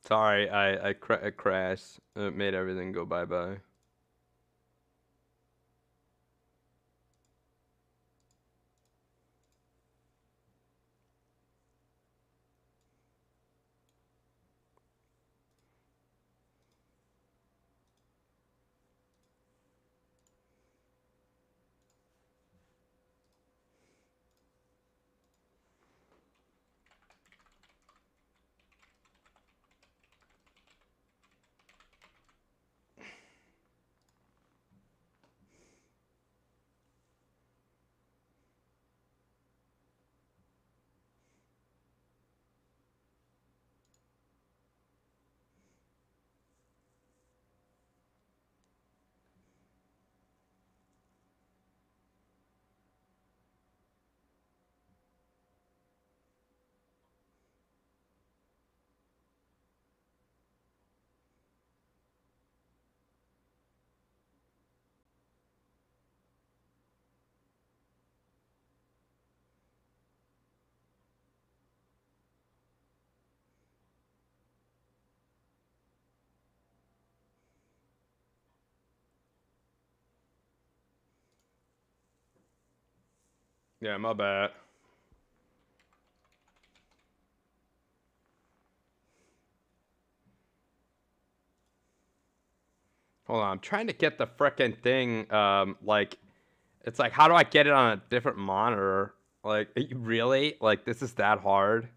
Sorry, I crashed. It made everything go bye-bye. Yeah, my bad. Hold on, I'm trying to get the frickin' thing, like, it's like, how do I get it on a different monitor? Like, really? Like, this is that hard?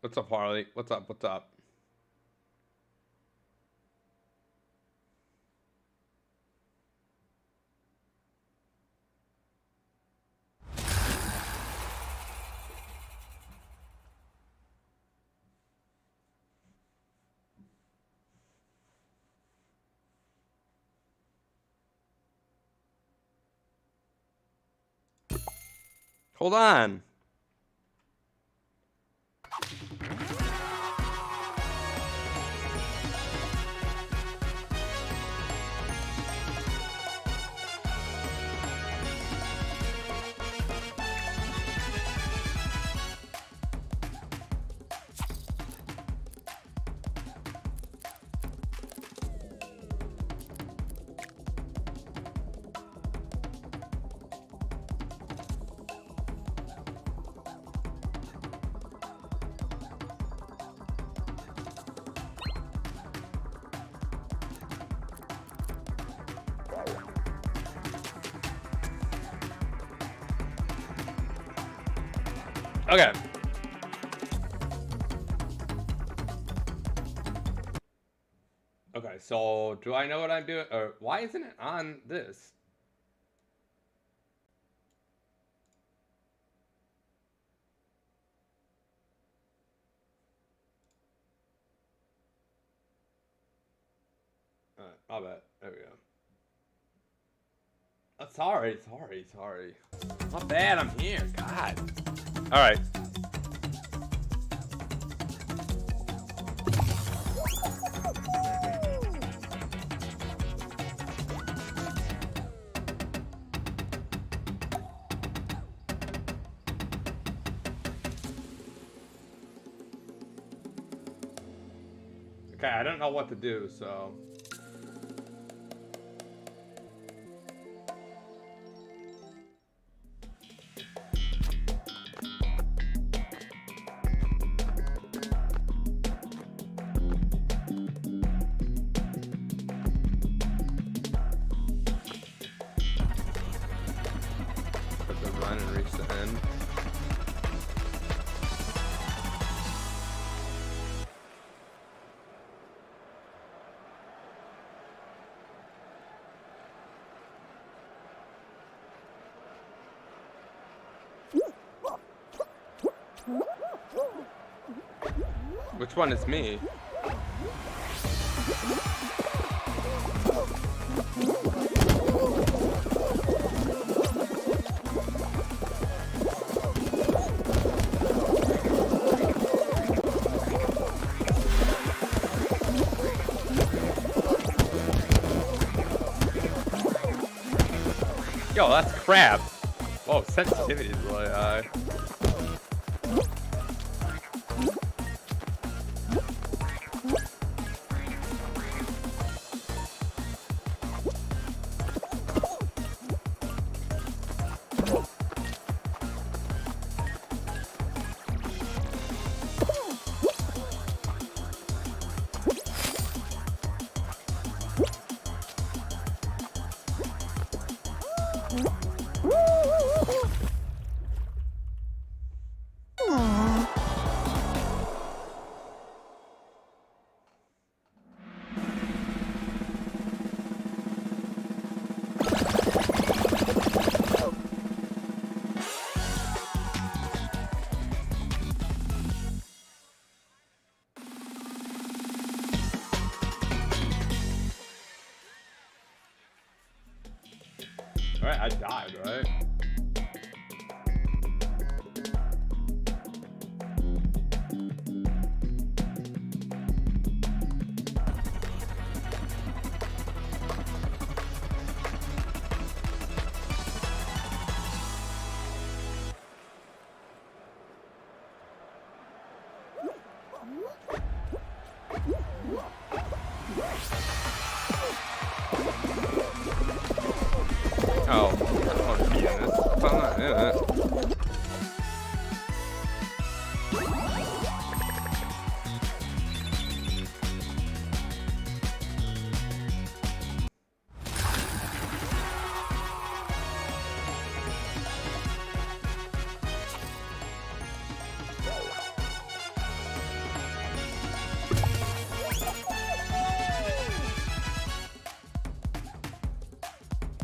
What's up, Harley? What's up? What's up? Hold on. Okay. Okay, so do I know what I'm doing? Or why isn't it on this? I'll bet. There we go. Sorry. Not bad, I'm here. God. Alright. Okay, I don't know what to do, so. Put the run and reach the end. Which one is me? Yo, that's crap. Whoa, sensitivity is really high. Alright, I died, right? Oh, I don't want to be in this. I'm not in it.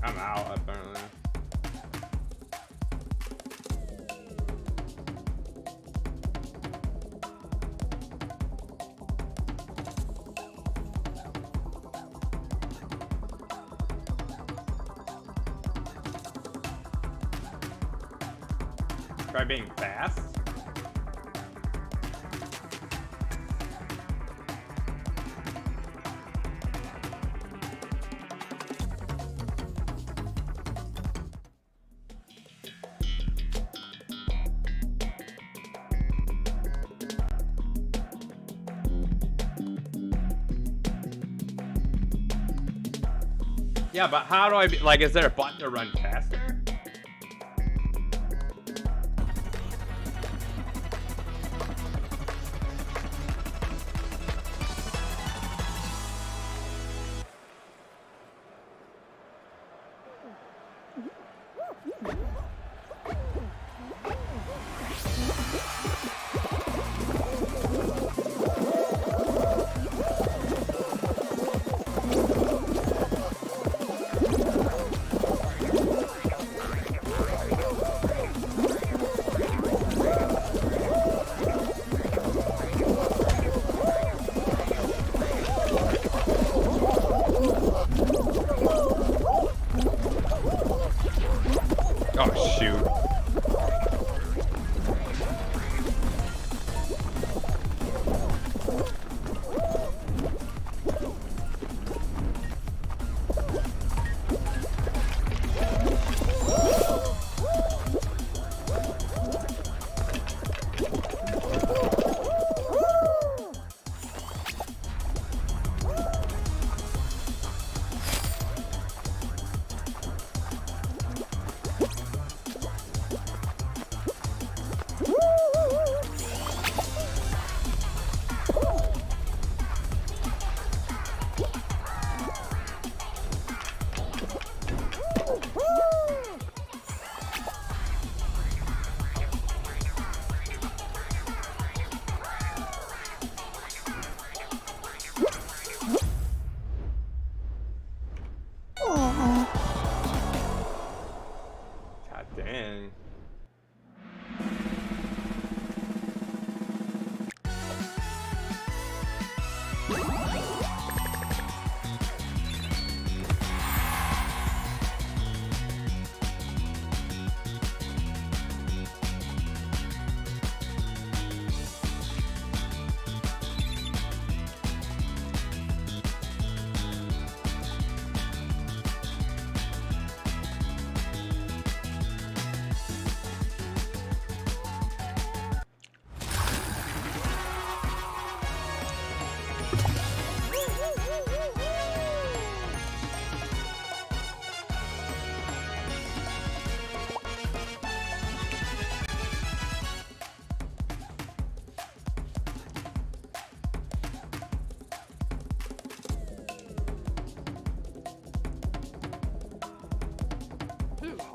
I'm out, apparently. Try being fast? Yeah, but how do I be, like, is there a button to run faster?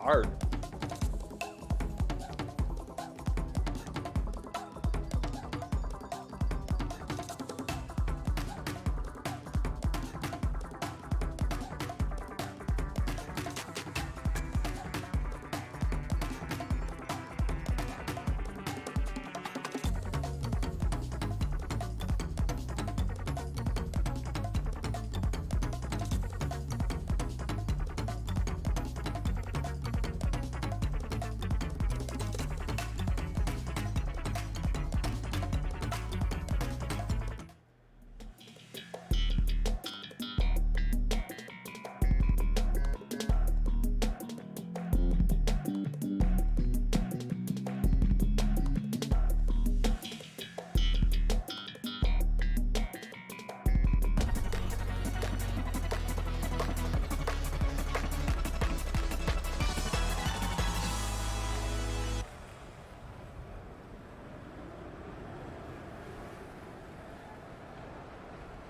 hard.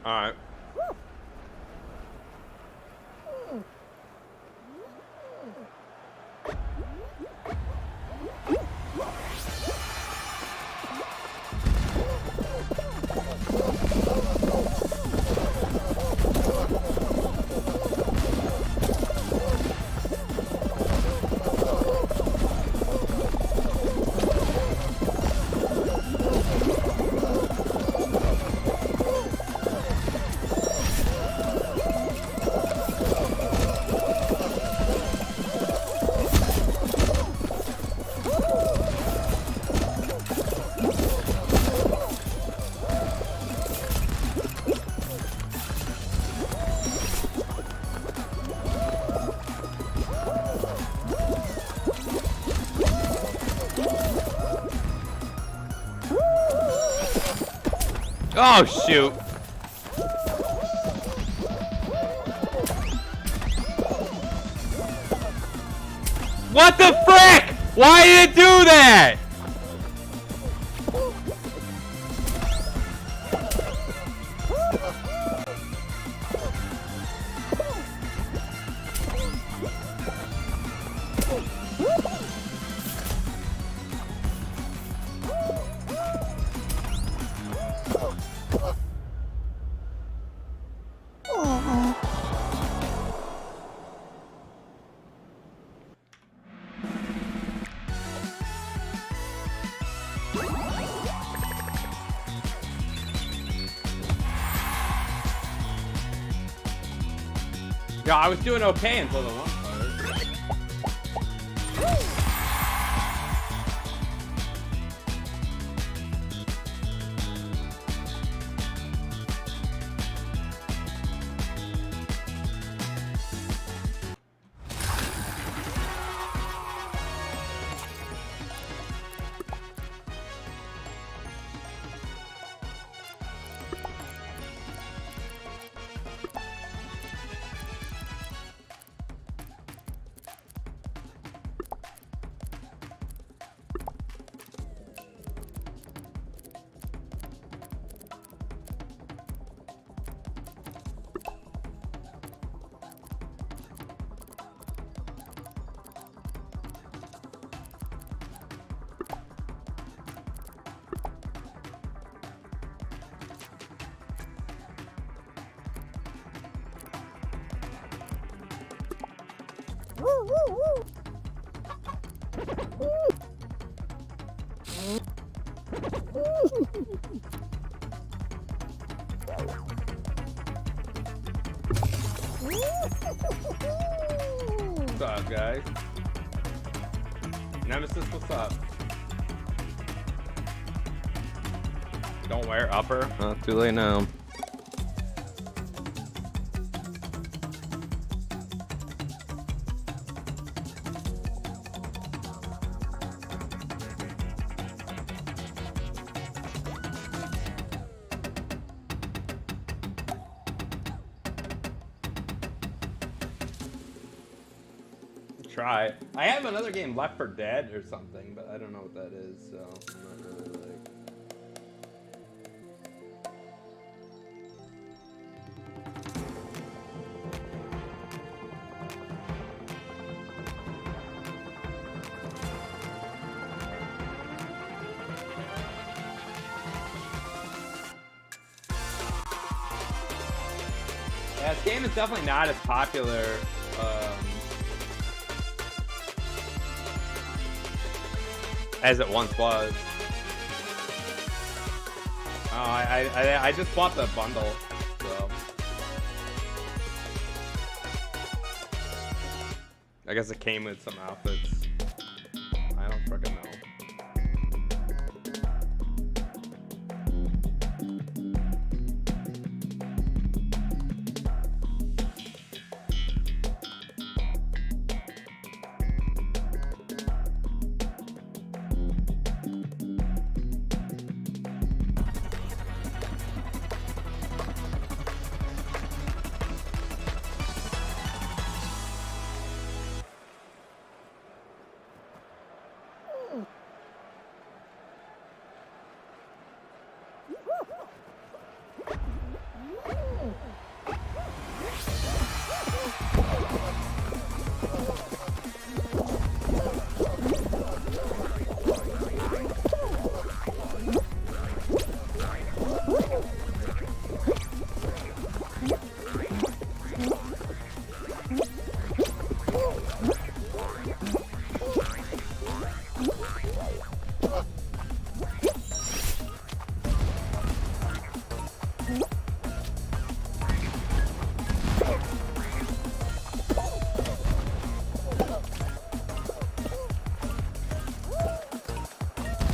All right. Oh, shoot. What the frick? Why did it do that? Yeah, I was doing okay until the one part. What's up, guys? Nemesis, what's up? Don't wear upper? Oh, too late now. Try. I have another game, Left 4 Dead or something, but I don't know what that is, so I'm not really like. Yeah, this game is definitely not as popular. As it once was. Oh, I just bought the bundle, so I guess it came with some outfits. I don't freaking know.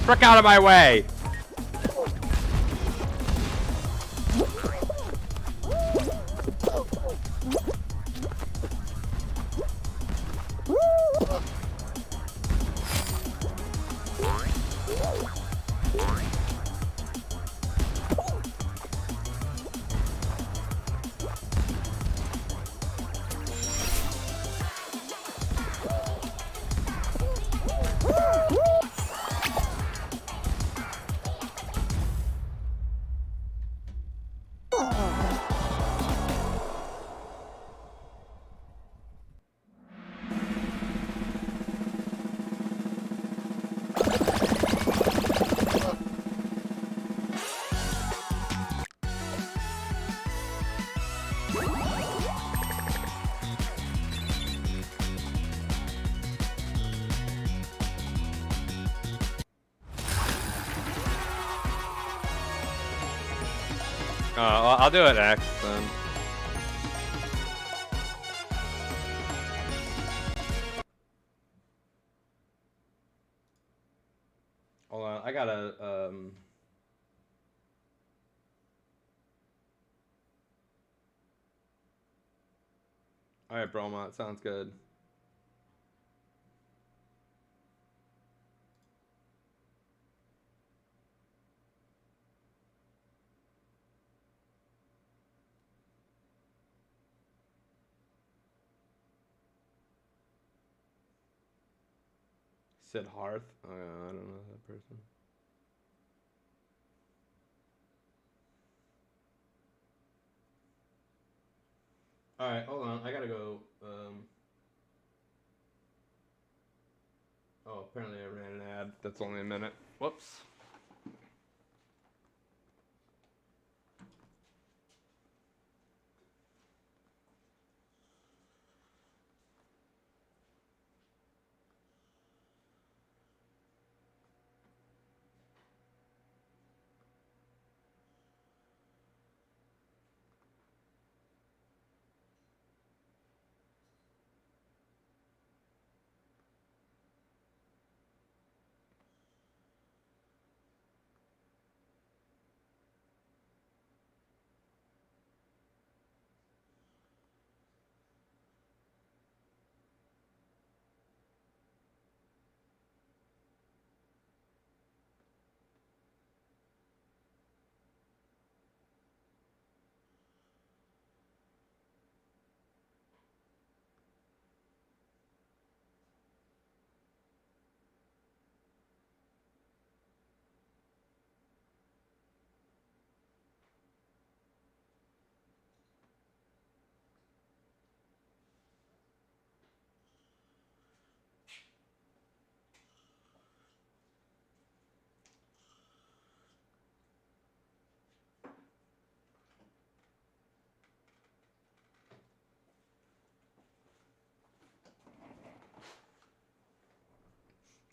Frick out of my way! I'll do it X then. Hold on, I gotta Alright, Broma, sounds good. Sid Hearth? Oh, yeah, I don't know that person. Alright, hold on. I gotta go. Oh, apparently I ran an ad. That's only a minute. Whoops.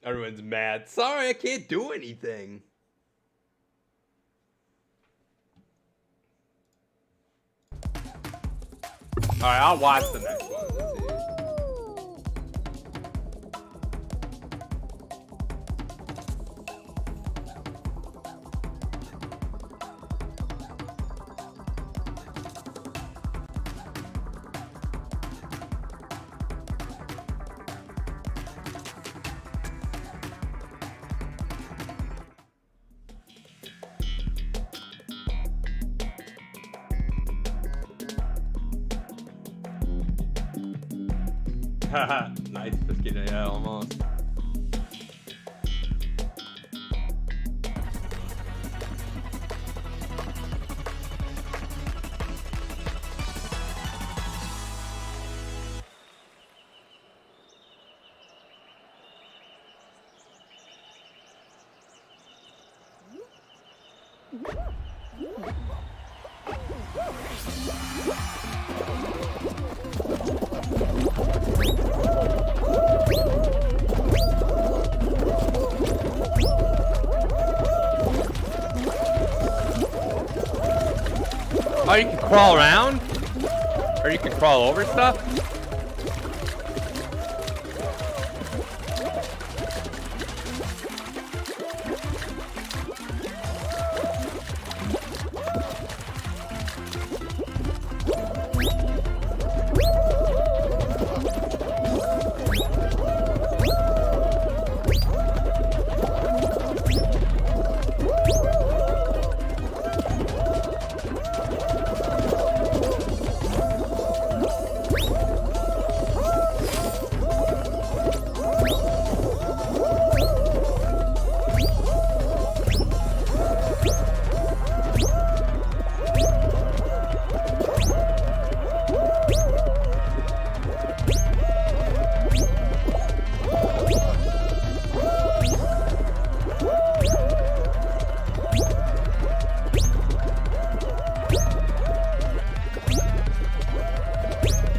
Everyone's mad. Sorry, I can't do anything. Alright, I'll watch the next one. Haha, nice biscuit, yeah, almost. Oh, you can crawl around? Or you can crawl over stuff?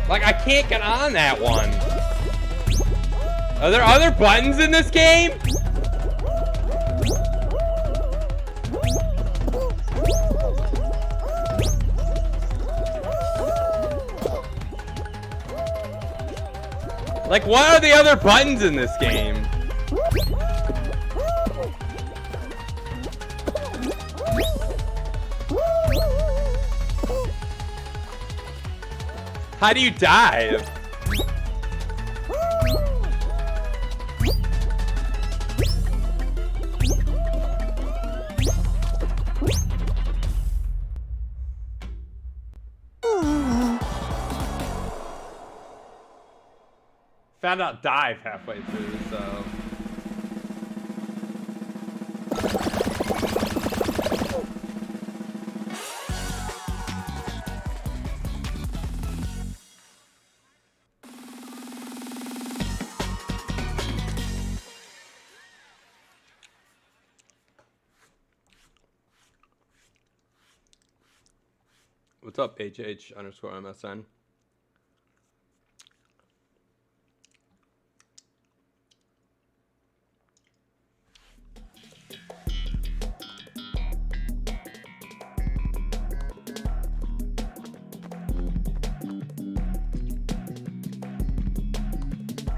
Like, I can't get on that one. Are there other buttons in this game? Like, what are the other buttons in this game? How do you dive? Found out dive halfway through, so. What's up, HH_MSN?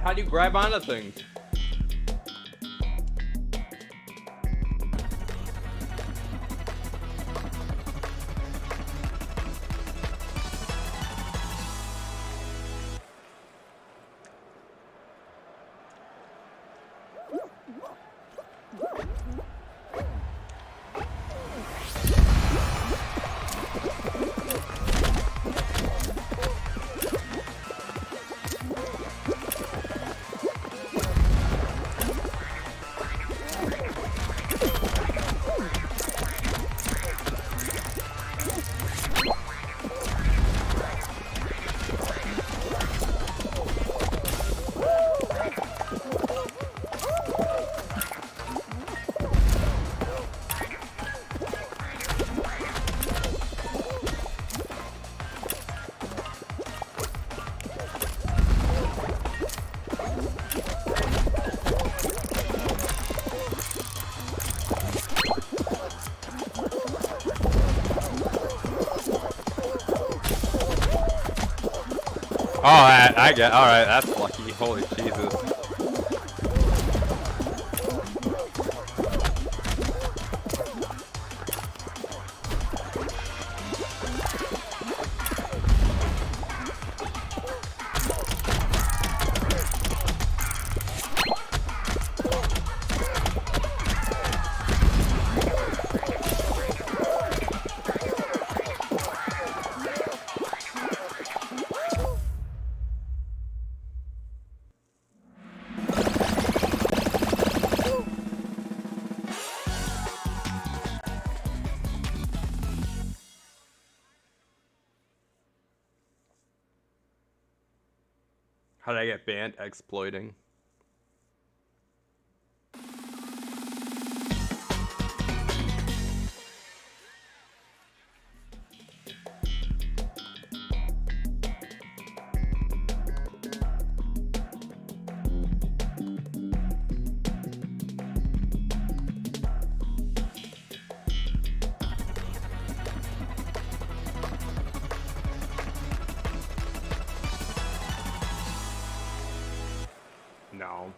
How do you grab onto things? Oh, I get. All right, that's lucky. Holy Jesus. How did I get banned? Exploiting. No.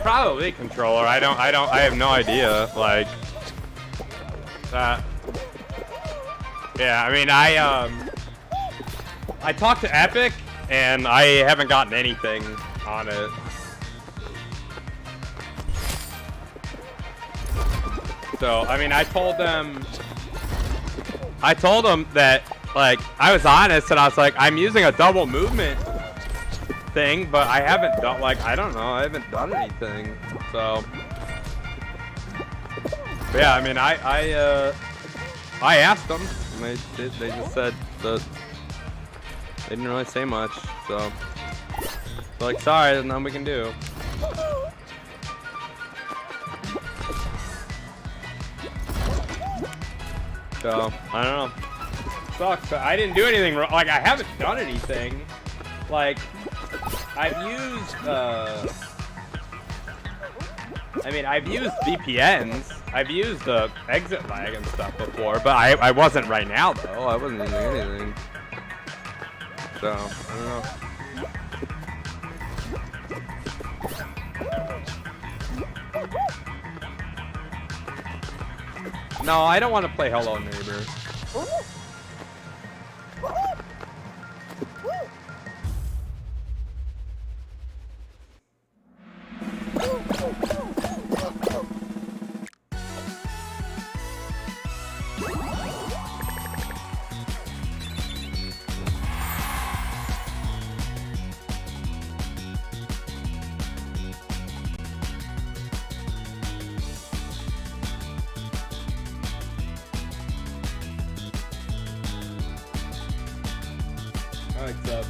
Probably controller. I have no idea. Like, yeah, I mean, I talked to Epic, and I haven't gotten anything on it. So, I mean, I told them that, like, I was honest, and I was like, I'm using a double movement thing, but I haven't done, like, I don't know, I haven't done anything. So, but yeah, I mean, I asked them, and they just said that they didn't really say much. So, like, sorry, there's nothing we can do. So, I don't know. Sucks, but I didn't do anything wrong. Like, I haven't done anything. Like, I've used, I mean, I've used VPNs. I've used the exit lag and stuff before, but I wasn't right now, though. I wasn't using anything. So, I don't know. No, I don't want to play Hello Neighbor. What's up?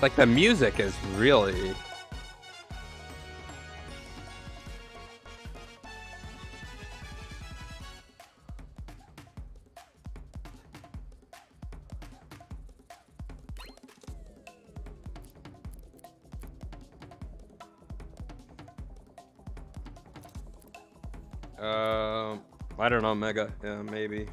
Like, the music is really... I don't know, Mega. Yeah, maybe.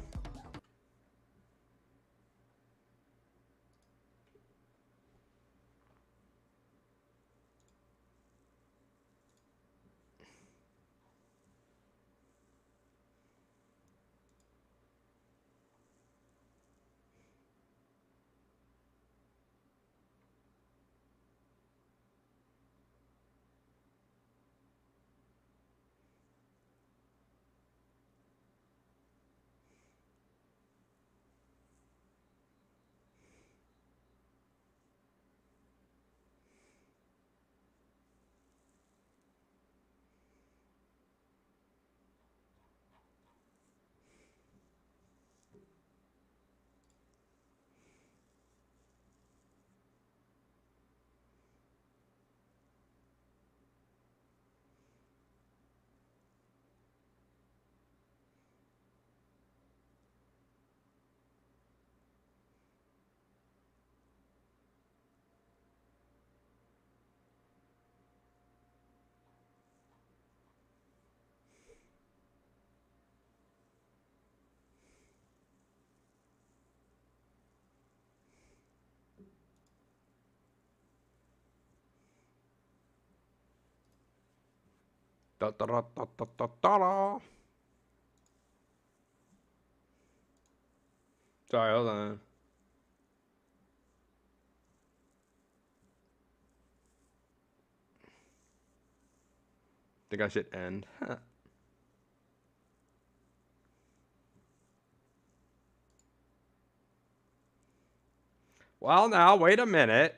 Da, da, da, da, da, da, da, da. Sorry, hold on. Think I should end. Well, now, wait a minute.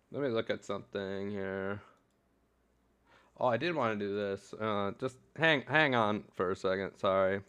Let me look at something here. Oh, I did want to do this. Just hang on for a second. Sorry.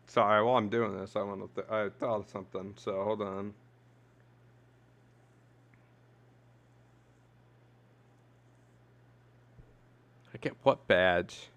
Sorry, while I'm doing this, I thought of something, so hold on. I get what badge?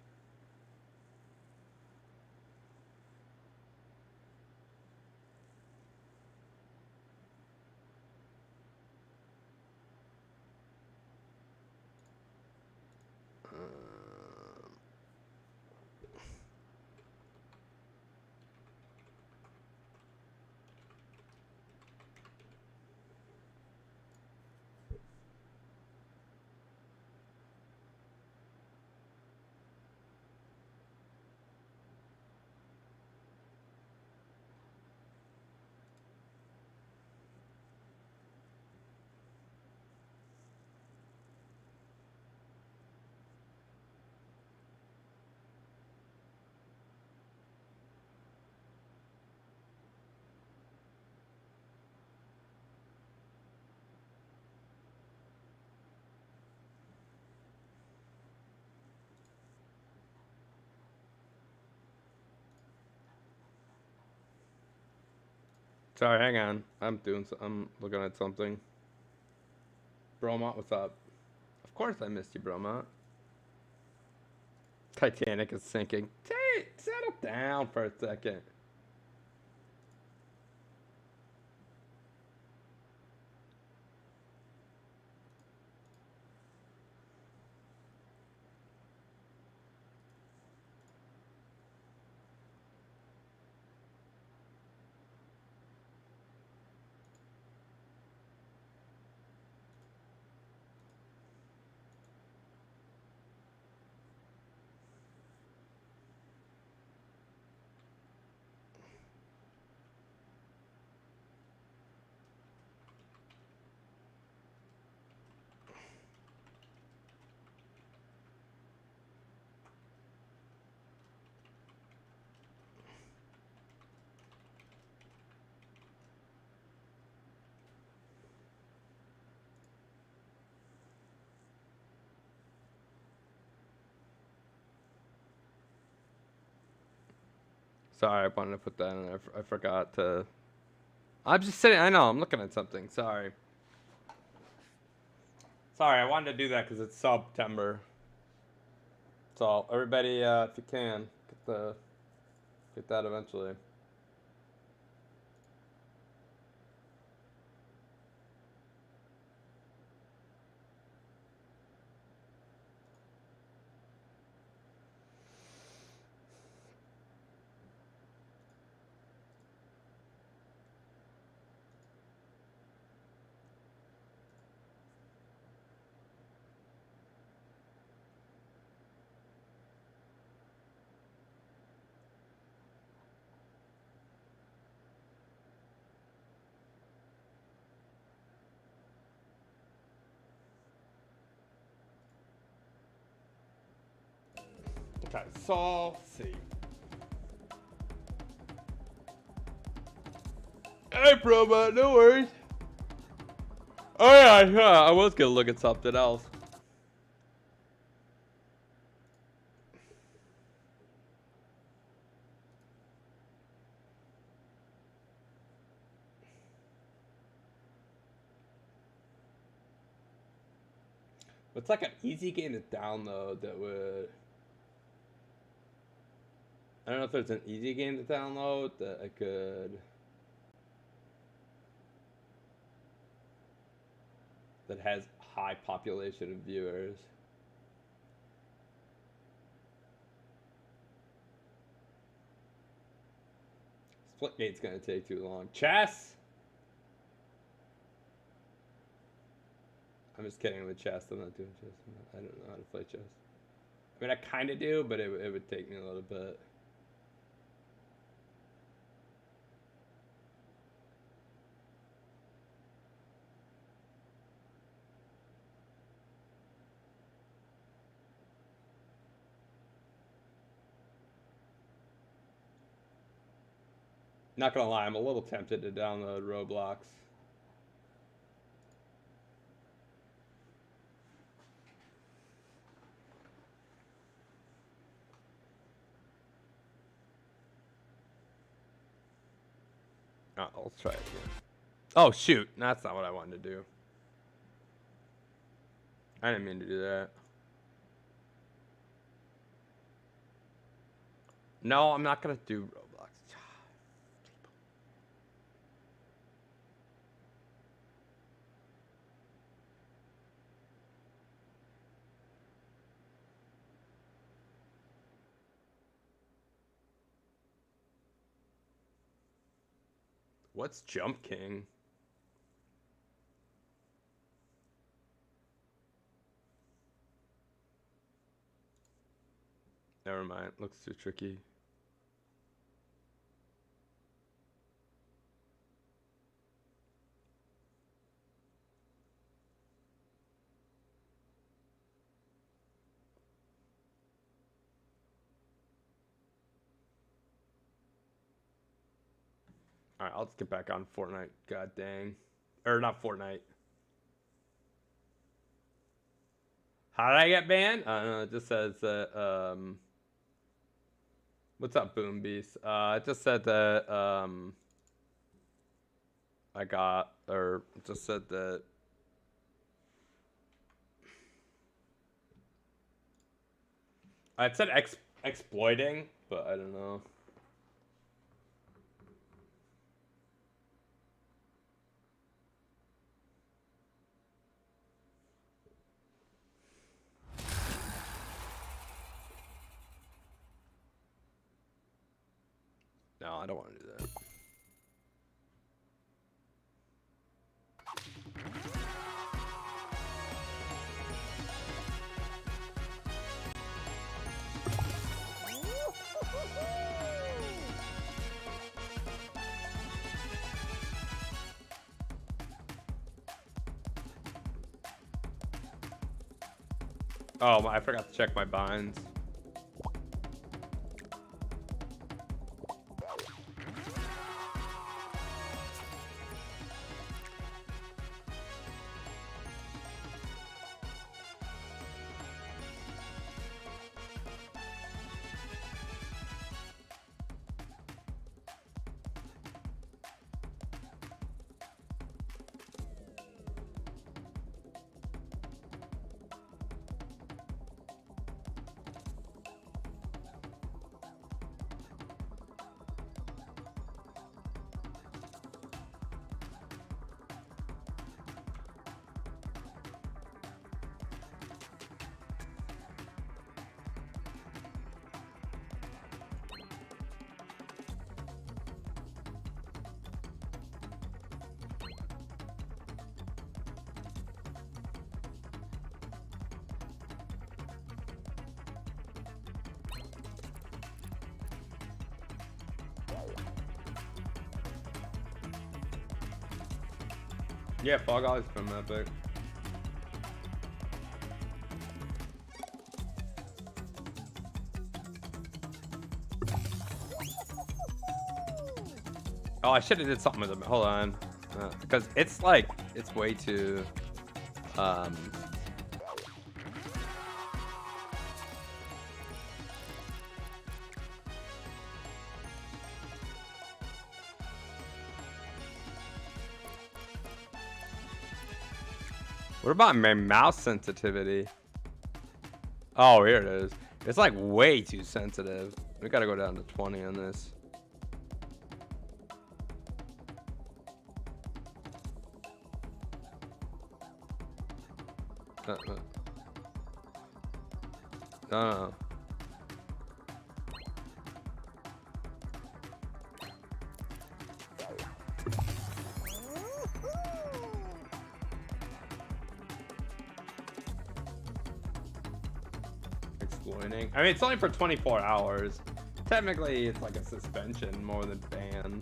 Sorry, hang on. I'm looking at something. Bromont, what's up? Of course I missed you, Bromont. Titanic is sinking. Settle down for a second. Sorry, I wanted to put that in there. I forgot to. I'm just sitting. I know. I'm looking at something. Sorry. Sorry, I wanted to do that because it's September. So everybody, if you can, get that eventually. Okay, so let's see. Hey, Probot, no worries. Oh yeah, I was gonna look at something else. It's like an easy game to download that would. I don't know if there's an easy game to download that I could. That has high population of viewers. Splitgate's gonna take too long. Chess? I'm just kidding with chess. I'm not doing chess. I don't know how to play chess. I mean, I kind of do, but it would take me a little bit. Not gonna lie, I'm a little tempted to download Roblox. Oh, let's try it again. Oh shoot, that's not what I wanted to do. I didn't mean to do that. No, I'm not gonna do Roblox. What's Jump King? Never mind. Looks too tricky. Alright, I'll just get back on Fortnite. God dang. Or not Fortnite. How did I get banned? I don't know. It just says that, what's up, Boom Beast? It just said that, I got, or it just said that. It said exploiting, but I don't know. No, I don't want to do that. Oh, I forgot to check my binds. Yeah, Fall Guys from Epic. Oh, I should have did something with it. Hold on. Because it's like, it's way too, What about my mouse sensitivity? Oh, here it is. It's like way too sensitive. We gotta go down to 20 on this. No. Exploiting. I mean, it's only for 24 hours. Technically, it's like a suspension more than ban.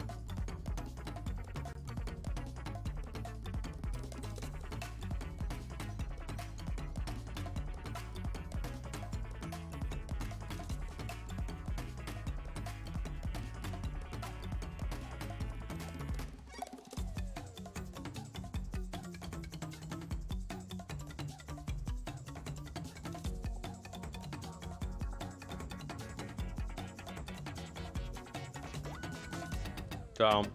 So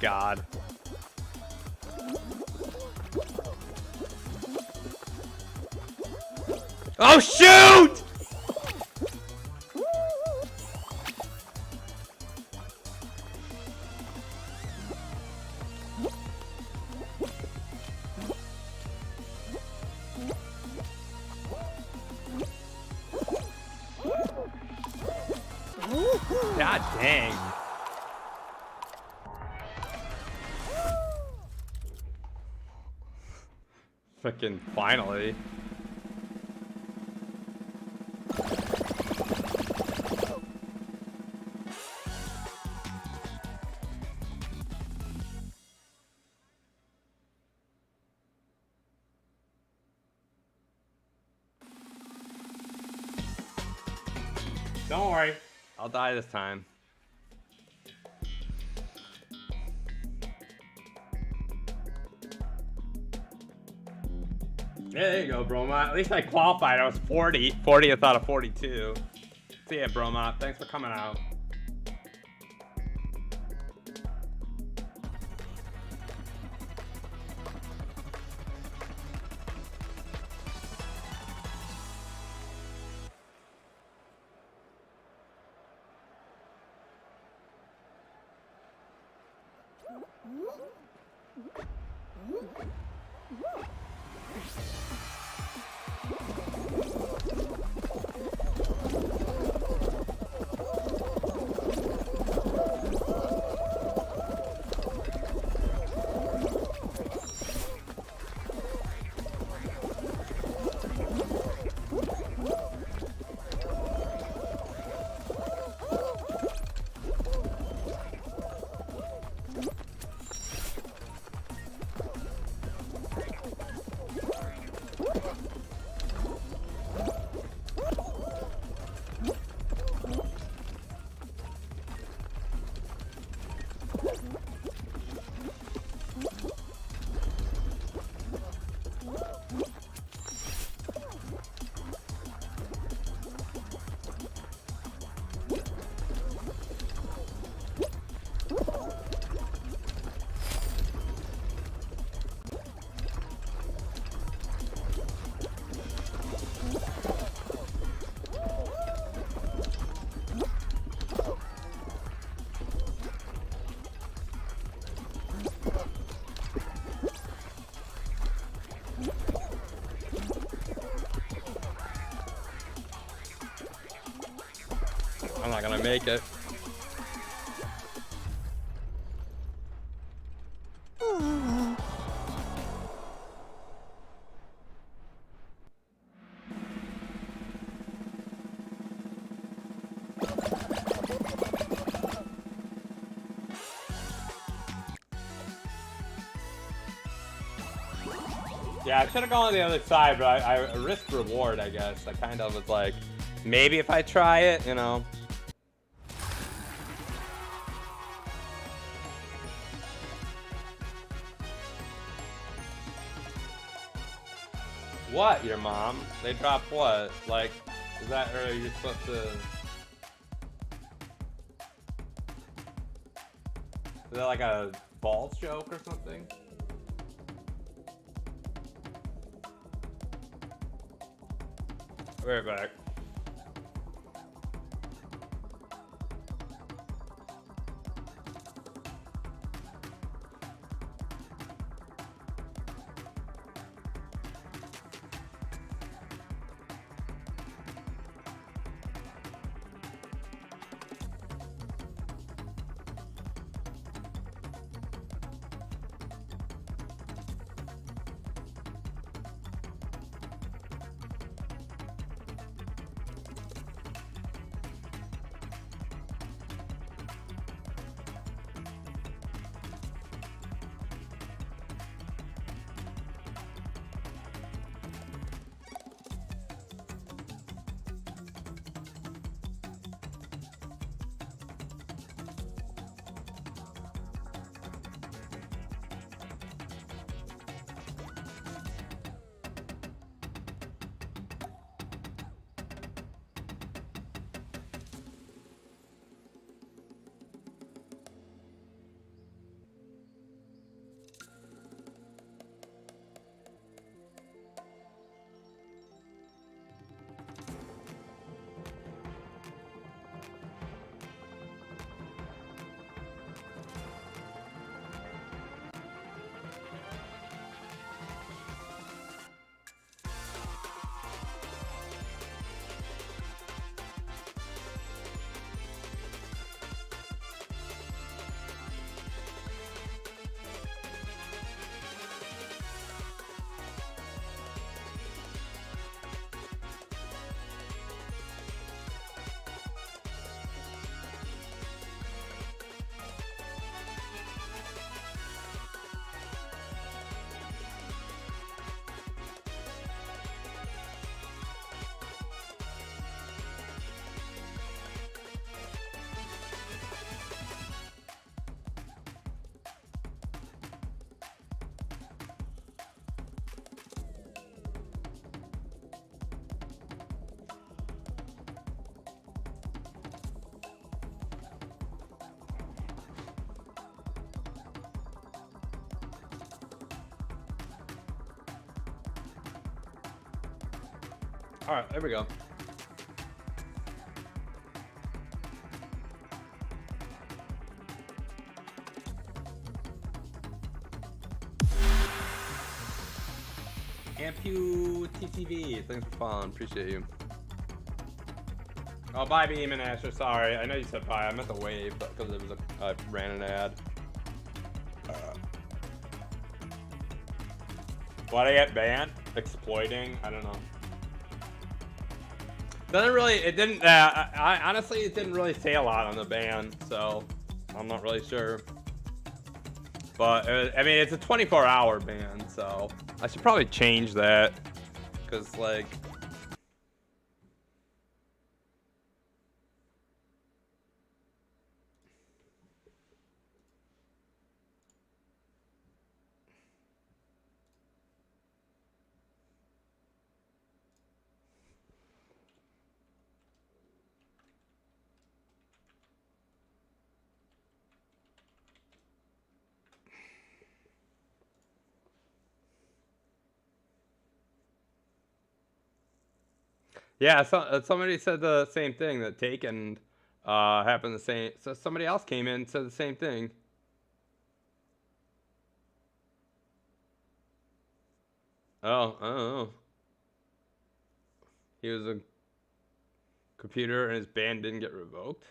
God. Oh, shoot! God dang. Fucking finally. Don't worry, I'll die this time. Yeah, there you go, Bromont. At least I qualified. I was 40. 40th out of 42. See ya, Bromont. Thanks for coming out. I'm not gonna make it. Yeah, I should have gone on the other side, but I risk reward, I guess. I kind of was like, maybe if I try it, you know. What, your mom? They dropped what? Like, is that, or you're supposed to... Is that like a balls joke or something? We're back. Alright, there we go. Ampu TTV, thanks for following, appreciate you. Oh, bye Beam and Asher, sorry. I know you said bye, I meant the wave, but because it was I ran an ad. Why'd I get banned? Exploiting? I don't know. Doesn't really, it didn't, I honestly, it didn't really say a lot on the ban, so I'm not really sure. But, I mean, it's a 24-hour ban, so I should probably change that, because, like, yeah, so, somebody said the same thing, that Taken happened the same. So somebody else came in and said the same thing. Oh, I don't know. He was a computer and his ban didn't get revoked.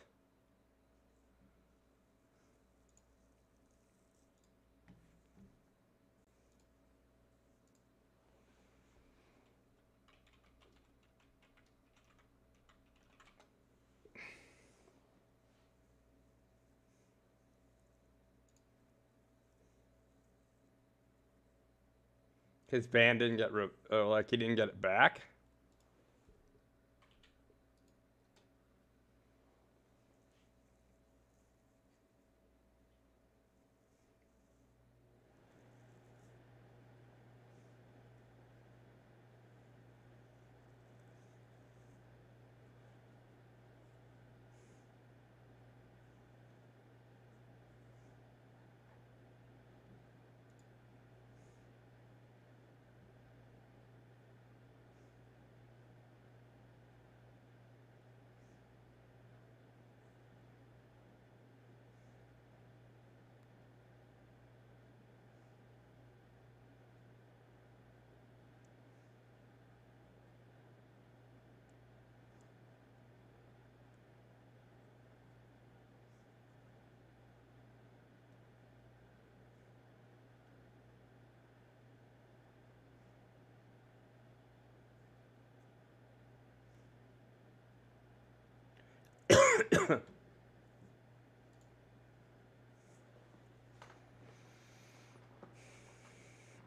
His ban didn't get like he didn't get it back.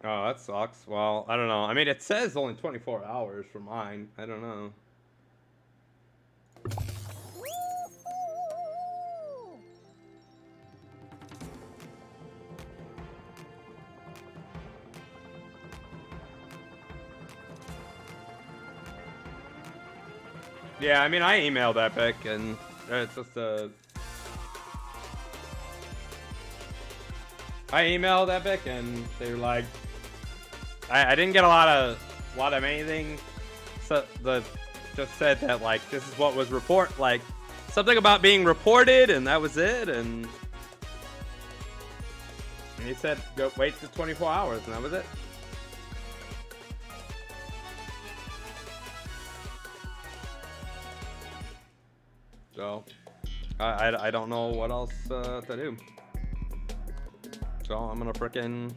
Oh, that sucks. Well, I don't know. I mean, it says only 24 hours for mine. I don't know. Yeah, I mean, I emailed Epic, and it's just a... I emailed Epic, and they were like... I didn't get a lot of anything. So just said that, like, this is what was like, something about being reported, and that was it, and he said, go wait for 24 hours, and that was it. So, I don't know what else to do. So, I'm gonna frickin'...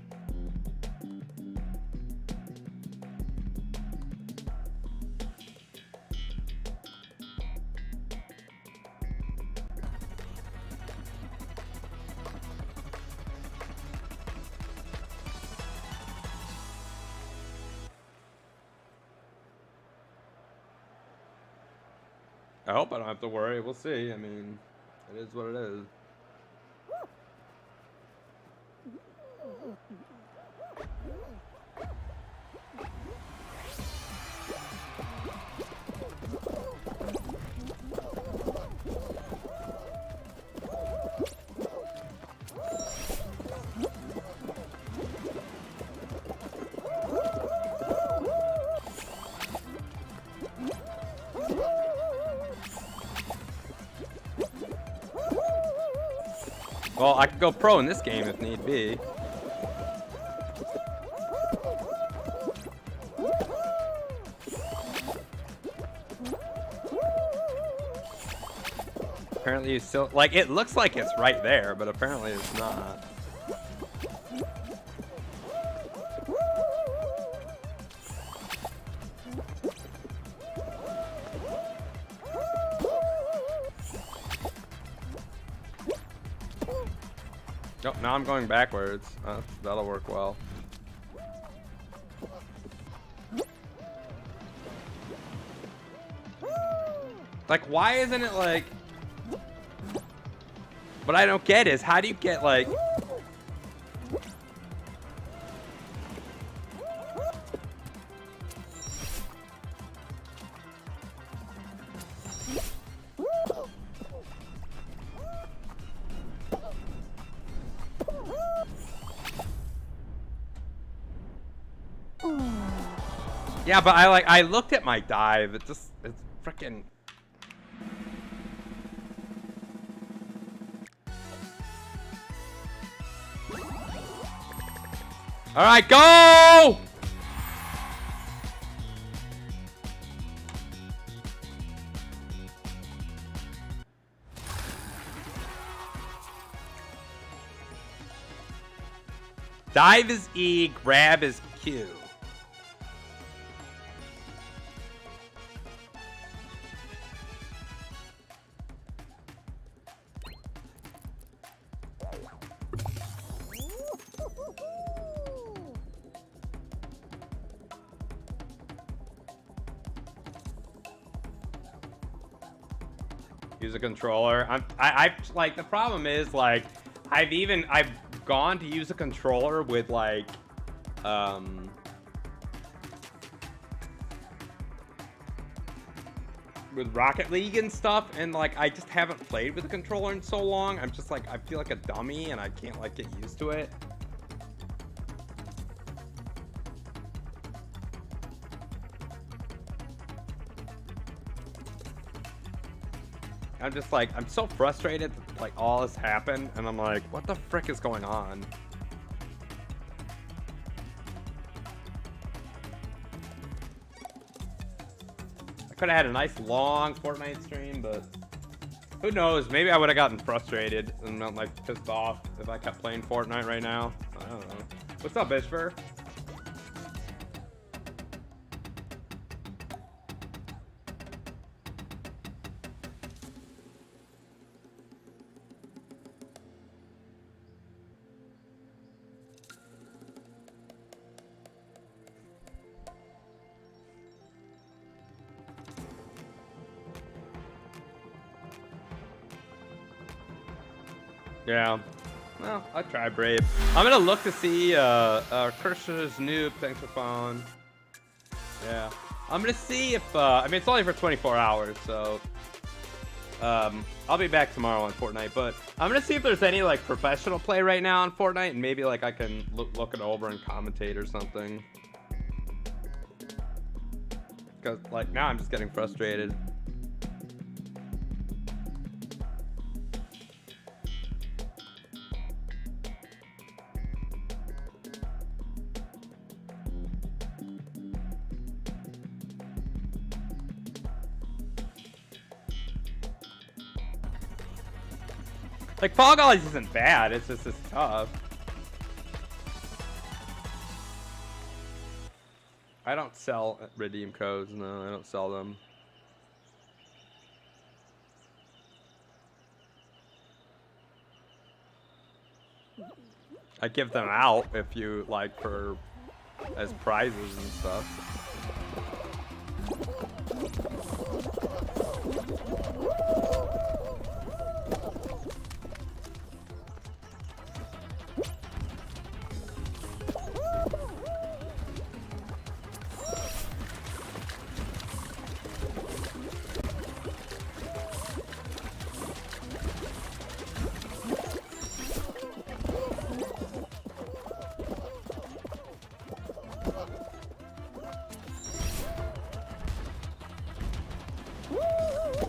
I hope I don't have to worry. We'll see. I mean, it is what it is. Well, I could go pro in this game if need be. Apparently you still, like, it looks like it's right there, but apparently it's not. Oh, now I'm going backwards. That'll work well. Like, why isn't it like... What I don't get is, how do you get, like... Yeah, but I looked at my dive. It's freaking... All right, go! Dive is E, grab is Q. Use a controller. I like, the problem is, like, I've gone to use a controller with, like, with Rocket League and stuff, and, like, I just haven't played with a controller in so long. I'm just like, I feel like a dummy and I can't, like, get used to it. I'm just like, I'm so frustrated that, like, all this happened, and I'm like, what the frick is going on? I could have had a nice long Fortnite stream, but who knows? Maybe I would have gotten frustrated and not, like, pissed off if I kept playing Fortnite right now. I don't know. What's up, Bishver? Yeah, well, I'll try Brave. I'm gonna look to see, Kirschner's noob, thanks for phone. Yeah, I'm gonna see if, I mean, it's only for 24 hours, so, I'll be back tomorrow on Fortnite, but I'm gonna see if there's any, like, professional play right now on Fortnite, and maybe, like, I can look it over and commentate or something. Because, like, now I'm just getting frustrated. Like, Fall Guys isn't bad, it's just it's tough. I don't sell redeem codes, no, I don't sell them. I give them out if you, like, for, as prizes and stuff.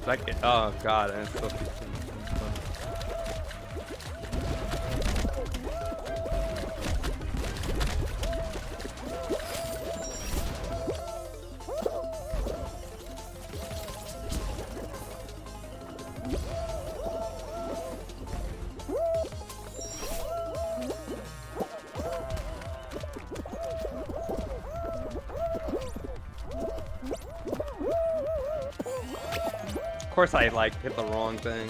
Like, oh god, and it's supposed to be... course I like hit the wrong thing.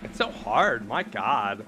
It's so hard, my God.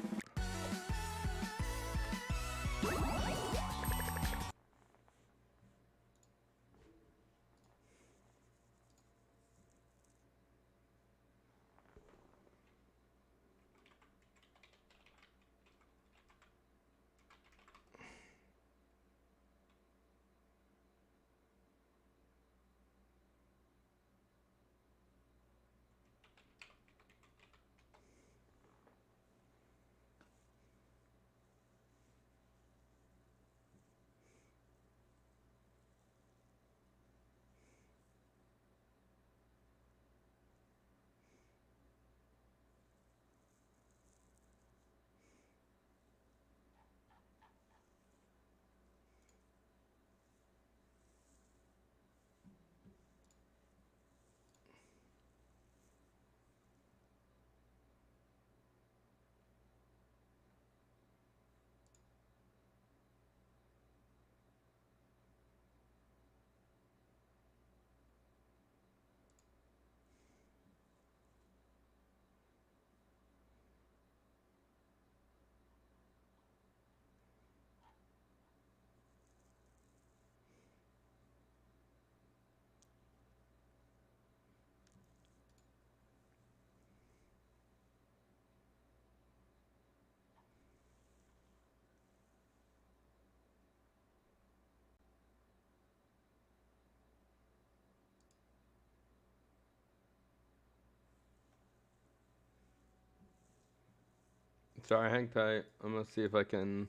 Sorry, hang tight. I'm gonna see if I can.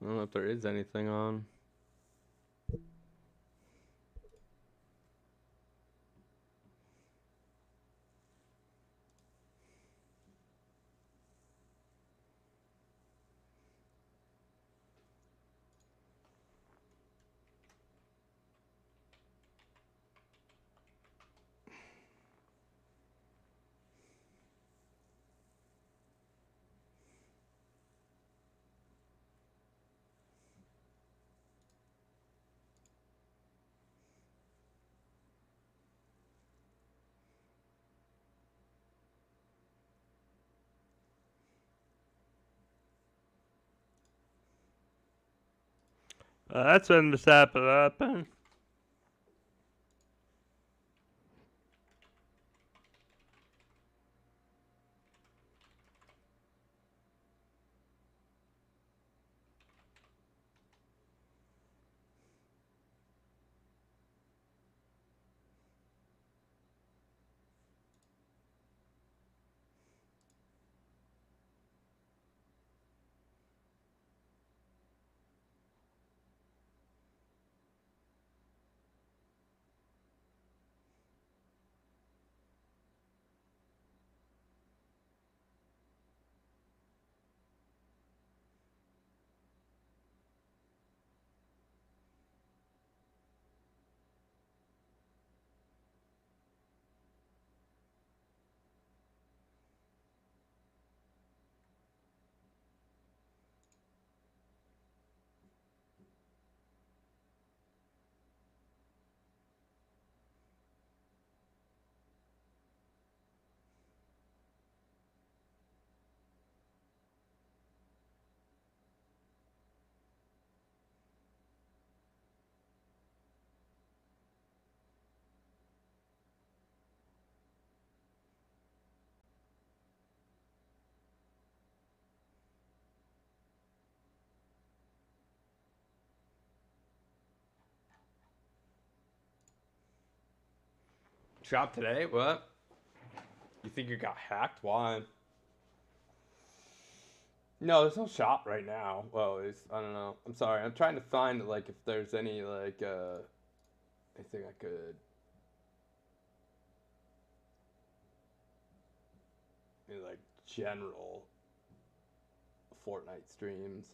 I don't know if there is anything on. That's when the sap happen. Shop today? What? You think you got hacked? Why? No, there's no shop right now. Well, I don't know. I'm sorry. I'm trying to find like if there's any like anything I could like general Fortnite streams.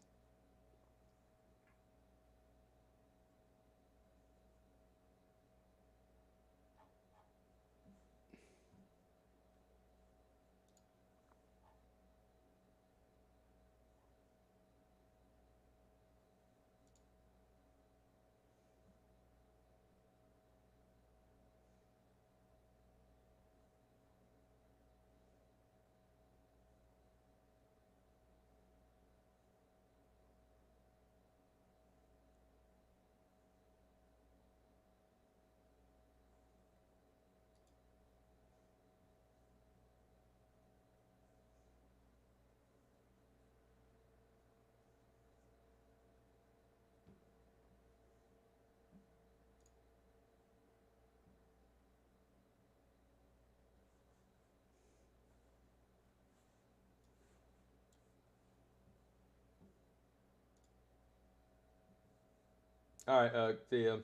All right, see ya.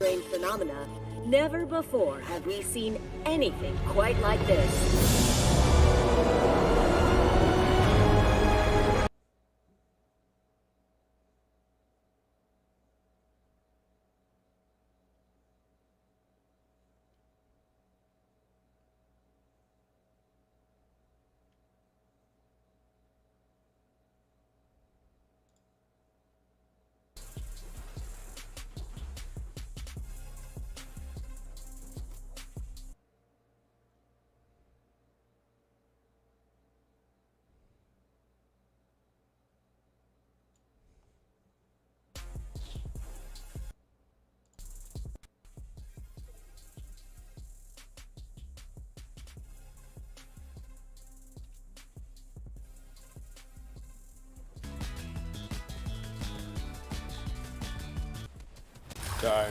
Strange phenomena. Never before have we seen anything quite like this. Sorry.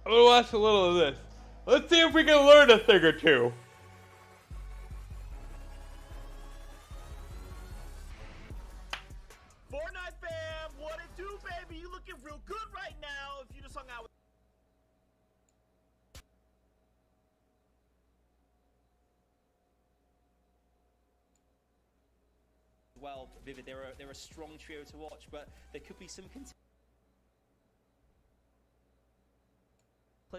I'm gonna watch a little of this. Let's see if we can learn a thing or two. Fortnite fam, what it do, baby? You looking real good right now. If you just hung out with. Well, Vivid, they're a strong trio to watch, but there could be some place.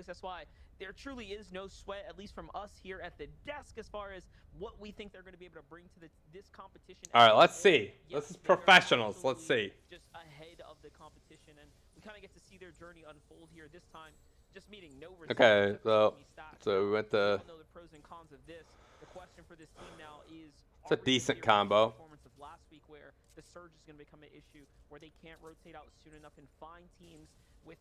That's why there truly is no sweat, at least from us here at the desk, as far as what we think they're going to be able to bring to this competition. All right, let's see. This is professionals. Let's see. Just ahead of the competition, and we kind of get to see their journey unfold here this time. Just meeting no results. Okay, so we went to. Know the pros and cons of this. The question for this team now is. It's a decent combo. Performance of last week, where the surge is going to become an issue, where they can't rotate out soon enough and find teams with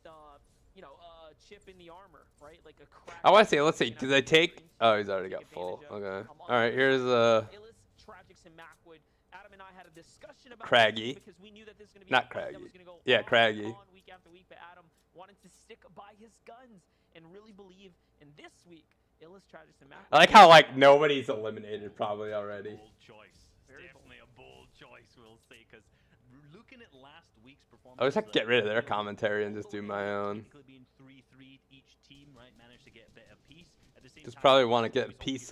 chip in the armor, right? Like a crack. I want to see. Let's see. Do they take? Oh, he's already got full. Okay. All right. Here's Tragics and Macwood. Adam and I had a discussion about Craggy. because we knew that this is going to be Not Craggy. Yeah, Craggy. Week after week, but Adam wanted to stick by his guns and really believe in this week. Illis, Tragics, and Macwood. I like how like nobody's eliminated probably already. Bold choice. Definitely a bold choice, we'll say, because looking at last week's performance. I wish I could get rid of their commentary and just do my own. Being 3-3 each team, right? Managed to get a bit of peace. At the same Just time, probably want to get peace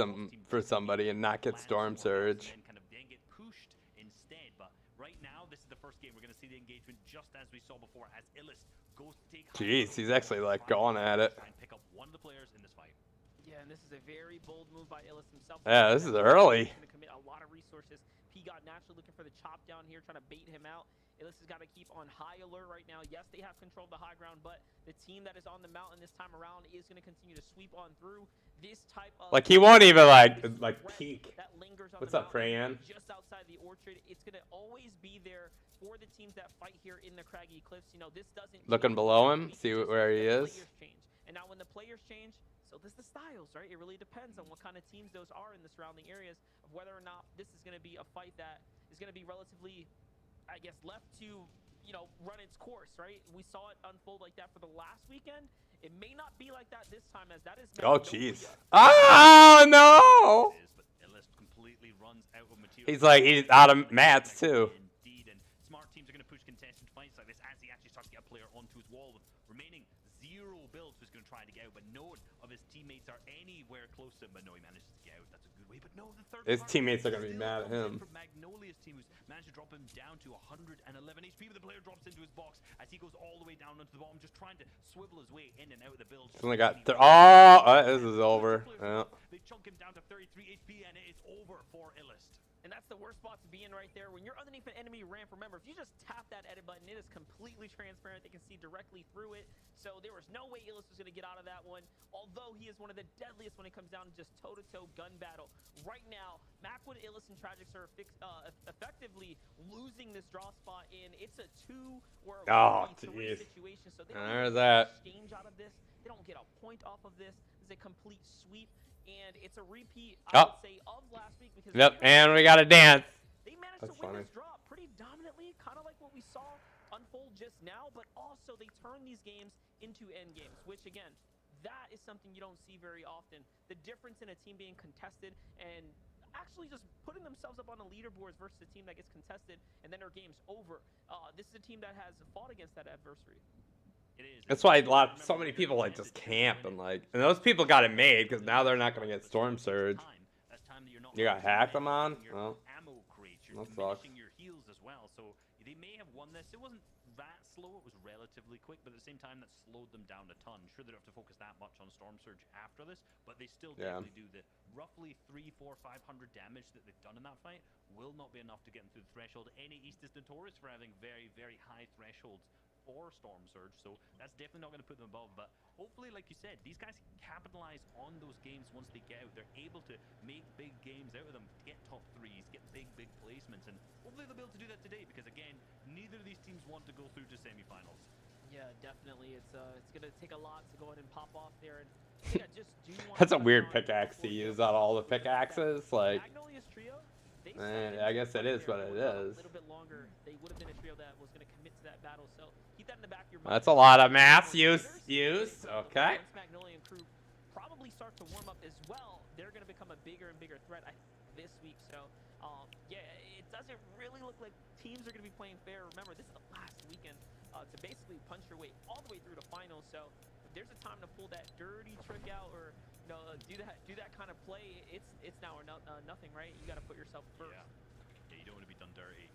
for somebody and not get Storm Surge. and kind of then get pushed instead. But right now, this is the first game we're going to see the engagement just as we saw before, as Illis goes to take. Jeez, he's actually like going at it. And pick up one of the players in this fight. Yeah, and this is a very bold move by Illis himself. Yeah, this is early. He's going to commit a lot of resources. He got naturally looking for the chop down here, trying to bait him out. Illis has got to keep on high alert right now. Yes, they have control of the high ground, but the team that is on the mountain this time around is going to continue to sweep on through. This type of Like he won't even like peek. that lingers on What's the up, Crayon? just outside the orchard. It's going to always be there for the teams that fight here in the Craggy Cliffs. You know, this doesn't Looking below him, see where he is. And now when the players change, So this is the styles, right? It really depends on what kind of teams those are in the surrounding areas of whether or not this is going to be a fight that is going to be relatively, I guess, left to, you know, run its course, right? We saw it unfold like that for the last weekend. It may not be like that this time, as that is Oh, jeez. Oh, no! But Illust completely runs out of material. He's like, he's out of mats, too. Indeed, and smart teams are going to push contested fights like this as he actually starts to get a player onto his wall with remaining 0 builds. Who's going to try to get out, but none of his teammates are anywhere close to him. But no, he manages to get out. That's a good way. But no, the third His party teammates are going to be still mad at comes in him. from Magnolia's team, who's managed to drop him down to 111 HP. But the player drops into his box as he goes all the way down onto the bottom, just trying to swivel his way in and out of the build. He's only got this is over. Yeah. They chunk him down to 33 HP, and it is over for Illust. And that's the worst spot to be in right there. When you're underneath an enemy ramp, remember, if you just tap that edit button, it is completely transparent. They can see directly through it. So there was no way Illust was going to get out of that one, although he is one of the deadliest when it comes down to just toe-to-toe gun battle. Right now, Macwood, Illust, and Tragic are effectively losing this draw spot in. It's a 2 or a 3 situation. So they don't get an exchange out of this. They don't get a point off of this. It's a complete sweep. And it's a repeat, I would say, of last week. Because and we got a dance. They managed to win this draw pretty dominantly, kind of like what we saw unfold just now. But also, they turn these games into end games, which, again, that is something you don't see very often. The difference in a team being contested and actually just putting themselves up on the leaderboards versus a team that gets contested and then their game's over. This is a team that has fought against that adversary. That's why so many people like just camp and those people got it made because now they're not gonna get Storm Surge. You got hacked them on? Well, that sucks. Your heals as well, so they may have won this. It wasn't that slow. It was relatively quick, but at the same time, that slowed them down a ton. Sure, they don't have to focus that much on Storm Surge after this, but they still definitely do the roughly 300, 400, 500 damage that they've done in that fight will not be enough to get them through the threshold. NA East is notorious for having very, very high thresholds for Storm Surge, so that's definitely not going to put them above. But hopefully, like you said, these guys can capitalize on those games once they get out. They're able to make big games out of them, get top 3s, get big placements, and hopefully they'll be able to do that today because, again, neither of these teams want to go through to semifinals. Yeah, definitely. It's going to take a lot to go ahead and pop off there. And I think I just do want That's a weird pickaxe to use on all the pickaxes. Like, Magnolia's trio, I guess it is what it is. A little bit longer, they would have been a trio that was going to commit to that battle. So keep that in the back of your mind. That's a lot of mass use. Okay. Magnolian crew probably start to warm up as well. They're going to become a bigger and bigger threat this week. So yeah, it doesn't really look like teams are going to be playing fair. Remember, this is the last weekend to basically punch your way all the way through the finals. So if there's a time to pull that dirty trick out or do that kind of play, it's now or nothing, right? You got to put yourself first. Yeah, you don't want to be done dirty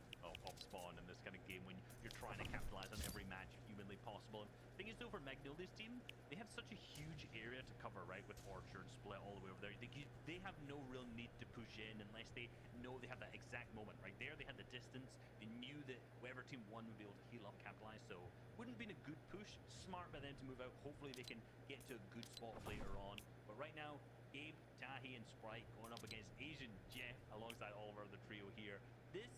off spawn in this kind of game when you're trying to capitalize on every match humanly possible. And the thing is, though, for Magnolia's team, they have such a huge area to cover, right? With Orchard split all the way over there, they have no real need to push in unless they know they have that exact moment right there. They had the distance. They knew that whoever team won would be able to heal up, capitalize. So wouldn't have been a good push. Smart by them to move out. Hopefully they can get to a good spot later on. But right now, Gabe, Tahi, and Sprite going up against Asian Jeff alongside all of our other trio here. This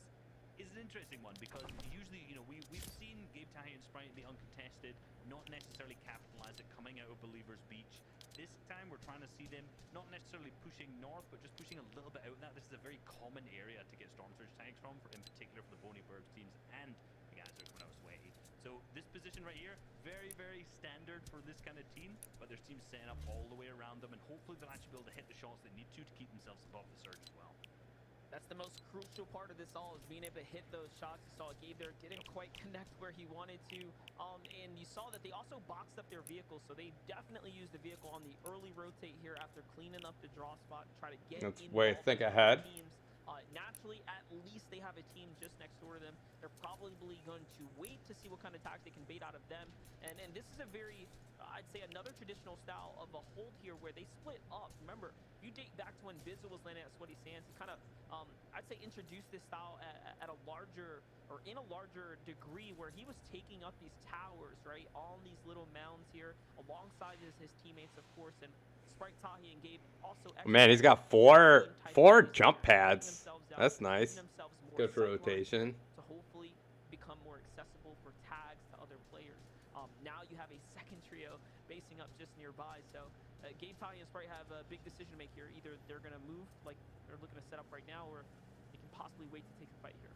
is an interesting one because usually, we've seen Gabe, Tahi, and Sprite be uncontested, not necessarily capitalize it coming out of Believers Beach. This time we're trying to see them not necessarily pushing north, but just pushing a little bit out of that. This is a very common area to get Storm Surge tags from, in particular for the Bony Birds teams and the guys that are coming out sweaty. So this position right here, very, very standard for this kind of team, but there's teams setting up all the way around them, and hopefully they'll actually be able to hit the shots they need to keep themselves above the surge as well. That's the most crucial part of this all, is being able to hit those shots. You saw Gabe there didn't quite connect where he wanted to, and you saw that they also boxed up their vehicle, so they definitely used the vehicle on the early rotate here after cleaning up the draw spot and try to get That's way think ahead. Teams. Naturally, at least they have a team just next door to them. They're probably going to wait to see what kind of attacks they can bait out of them. And this is a very, I'd say, another traditional style of a hold here where they split up. Remember, you date back to when Bizzle was landing at Sweaty Sands. He kind of, I'd say, introduced this style at a larger, or in a larger degree, where he was taking up these towers, right, on these little mounds here, alongside his teammates, of course, and Sprite, Tahi, and Gabe also. Man, he's got four jump pads. That's nice. Good for rotation. To hopefully become more accessible for tags to other players. Now you have a second trio basing up just nearby. So Game Italians probably have a big decision to make here. Either they're going to move like they're looking to set up right now, or they can possibly wait to take the fight here.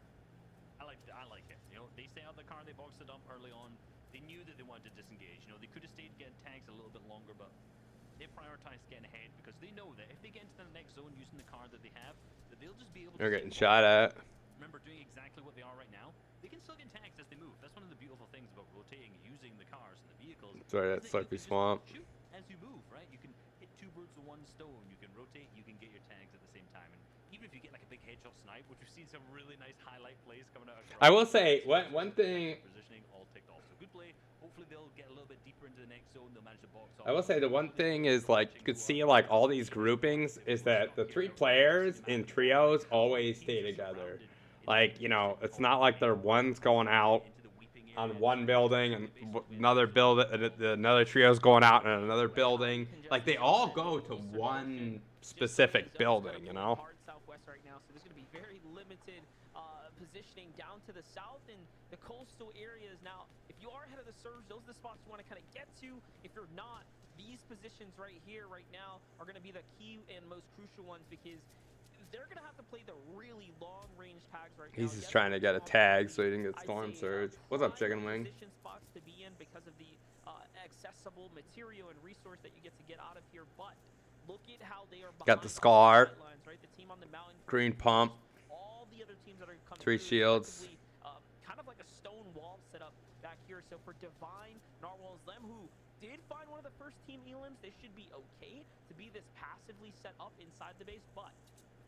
I like it. You know, they stay out the car, they boxed it up early on. They knew that they wanted to disengage. You know, they could have stayed getting tags a little bit longer, but they prioritized getting ahead because they know that if they get into the next zone using the car that they have, that they'll just be able to. They're getting shot at. Remember, doing exactly what they are right now, they can still get tags as they move. That's one of the beautiful things about rotating, using the cars and the vehicles. Sorry, that's Slurpy Swamp. Shoot as you move, right? You can hit two birds with one stone. You can rotate, you can get your tags at the same time. And even if you get like a big headshot snipe, which we've seen some really nice highlight plays coming out. I will say one thing. Positioning all ticked off. So good play. Hopefully they'll get a little bit deeper into the next zone. They'll manage to box off. I will say the one thing is, like, you could see, like, all these groupings is that the 3 players in trios always stay together. Like, you know, it's not like they're one's going out on one building and another trio's going out in another building. Like, they all go to one specific building, you know? Hard southwest right now, so there's going to be very limited positioning down to the south and the coastal areas. Now, if you are ahead of the surge, those are the spots you want to kind of get to. If you're not, these positions right here, right now, are going to be the key and most crucial ones because they're going to have to play the really long-range tags right now. He's just trying to get a tag so he didn't get storm surge. What's up, Chicken Wing? Position spots to be in because of the accessible material and resource that you get to get out of here, but look at how they are Got the Scar. lines, right? The team on the mountain, Green pump. all the other teams that are coming 3 through, shields. kind of like a stone wall set up back here. So for Divine, Narwhals, them who did find one of the first team elims, they should be okay to be this passively set up inside the base, but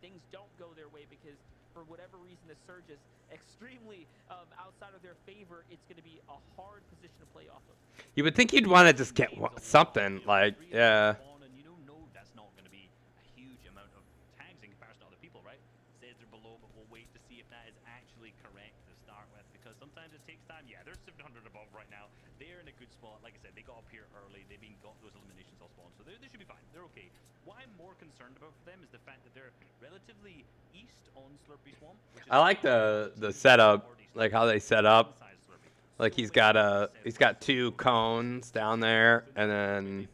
things don't go their way because for whatever reason the surge is extremely outside of their favor. It's going to be a hard position to play off of. You would think you'd want to just get something, like, yeah. And you don't know that's not going to be a huge amount of tags in comparison to other people, right? Says they're below, but we'll wait to see if that is actually correct to start with because sometimes it takes time. Yeah, they're 700 above right now. They're in a good spot. Like I said, they got up here early. They've got those eliminations all spawned, so they should be fine. They're okay. What I'm more concerned about for them is the fact that they're relatively east on Slurpy Swamp. I like the setup, like how they set up. Like he's got 2 cones down there, and then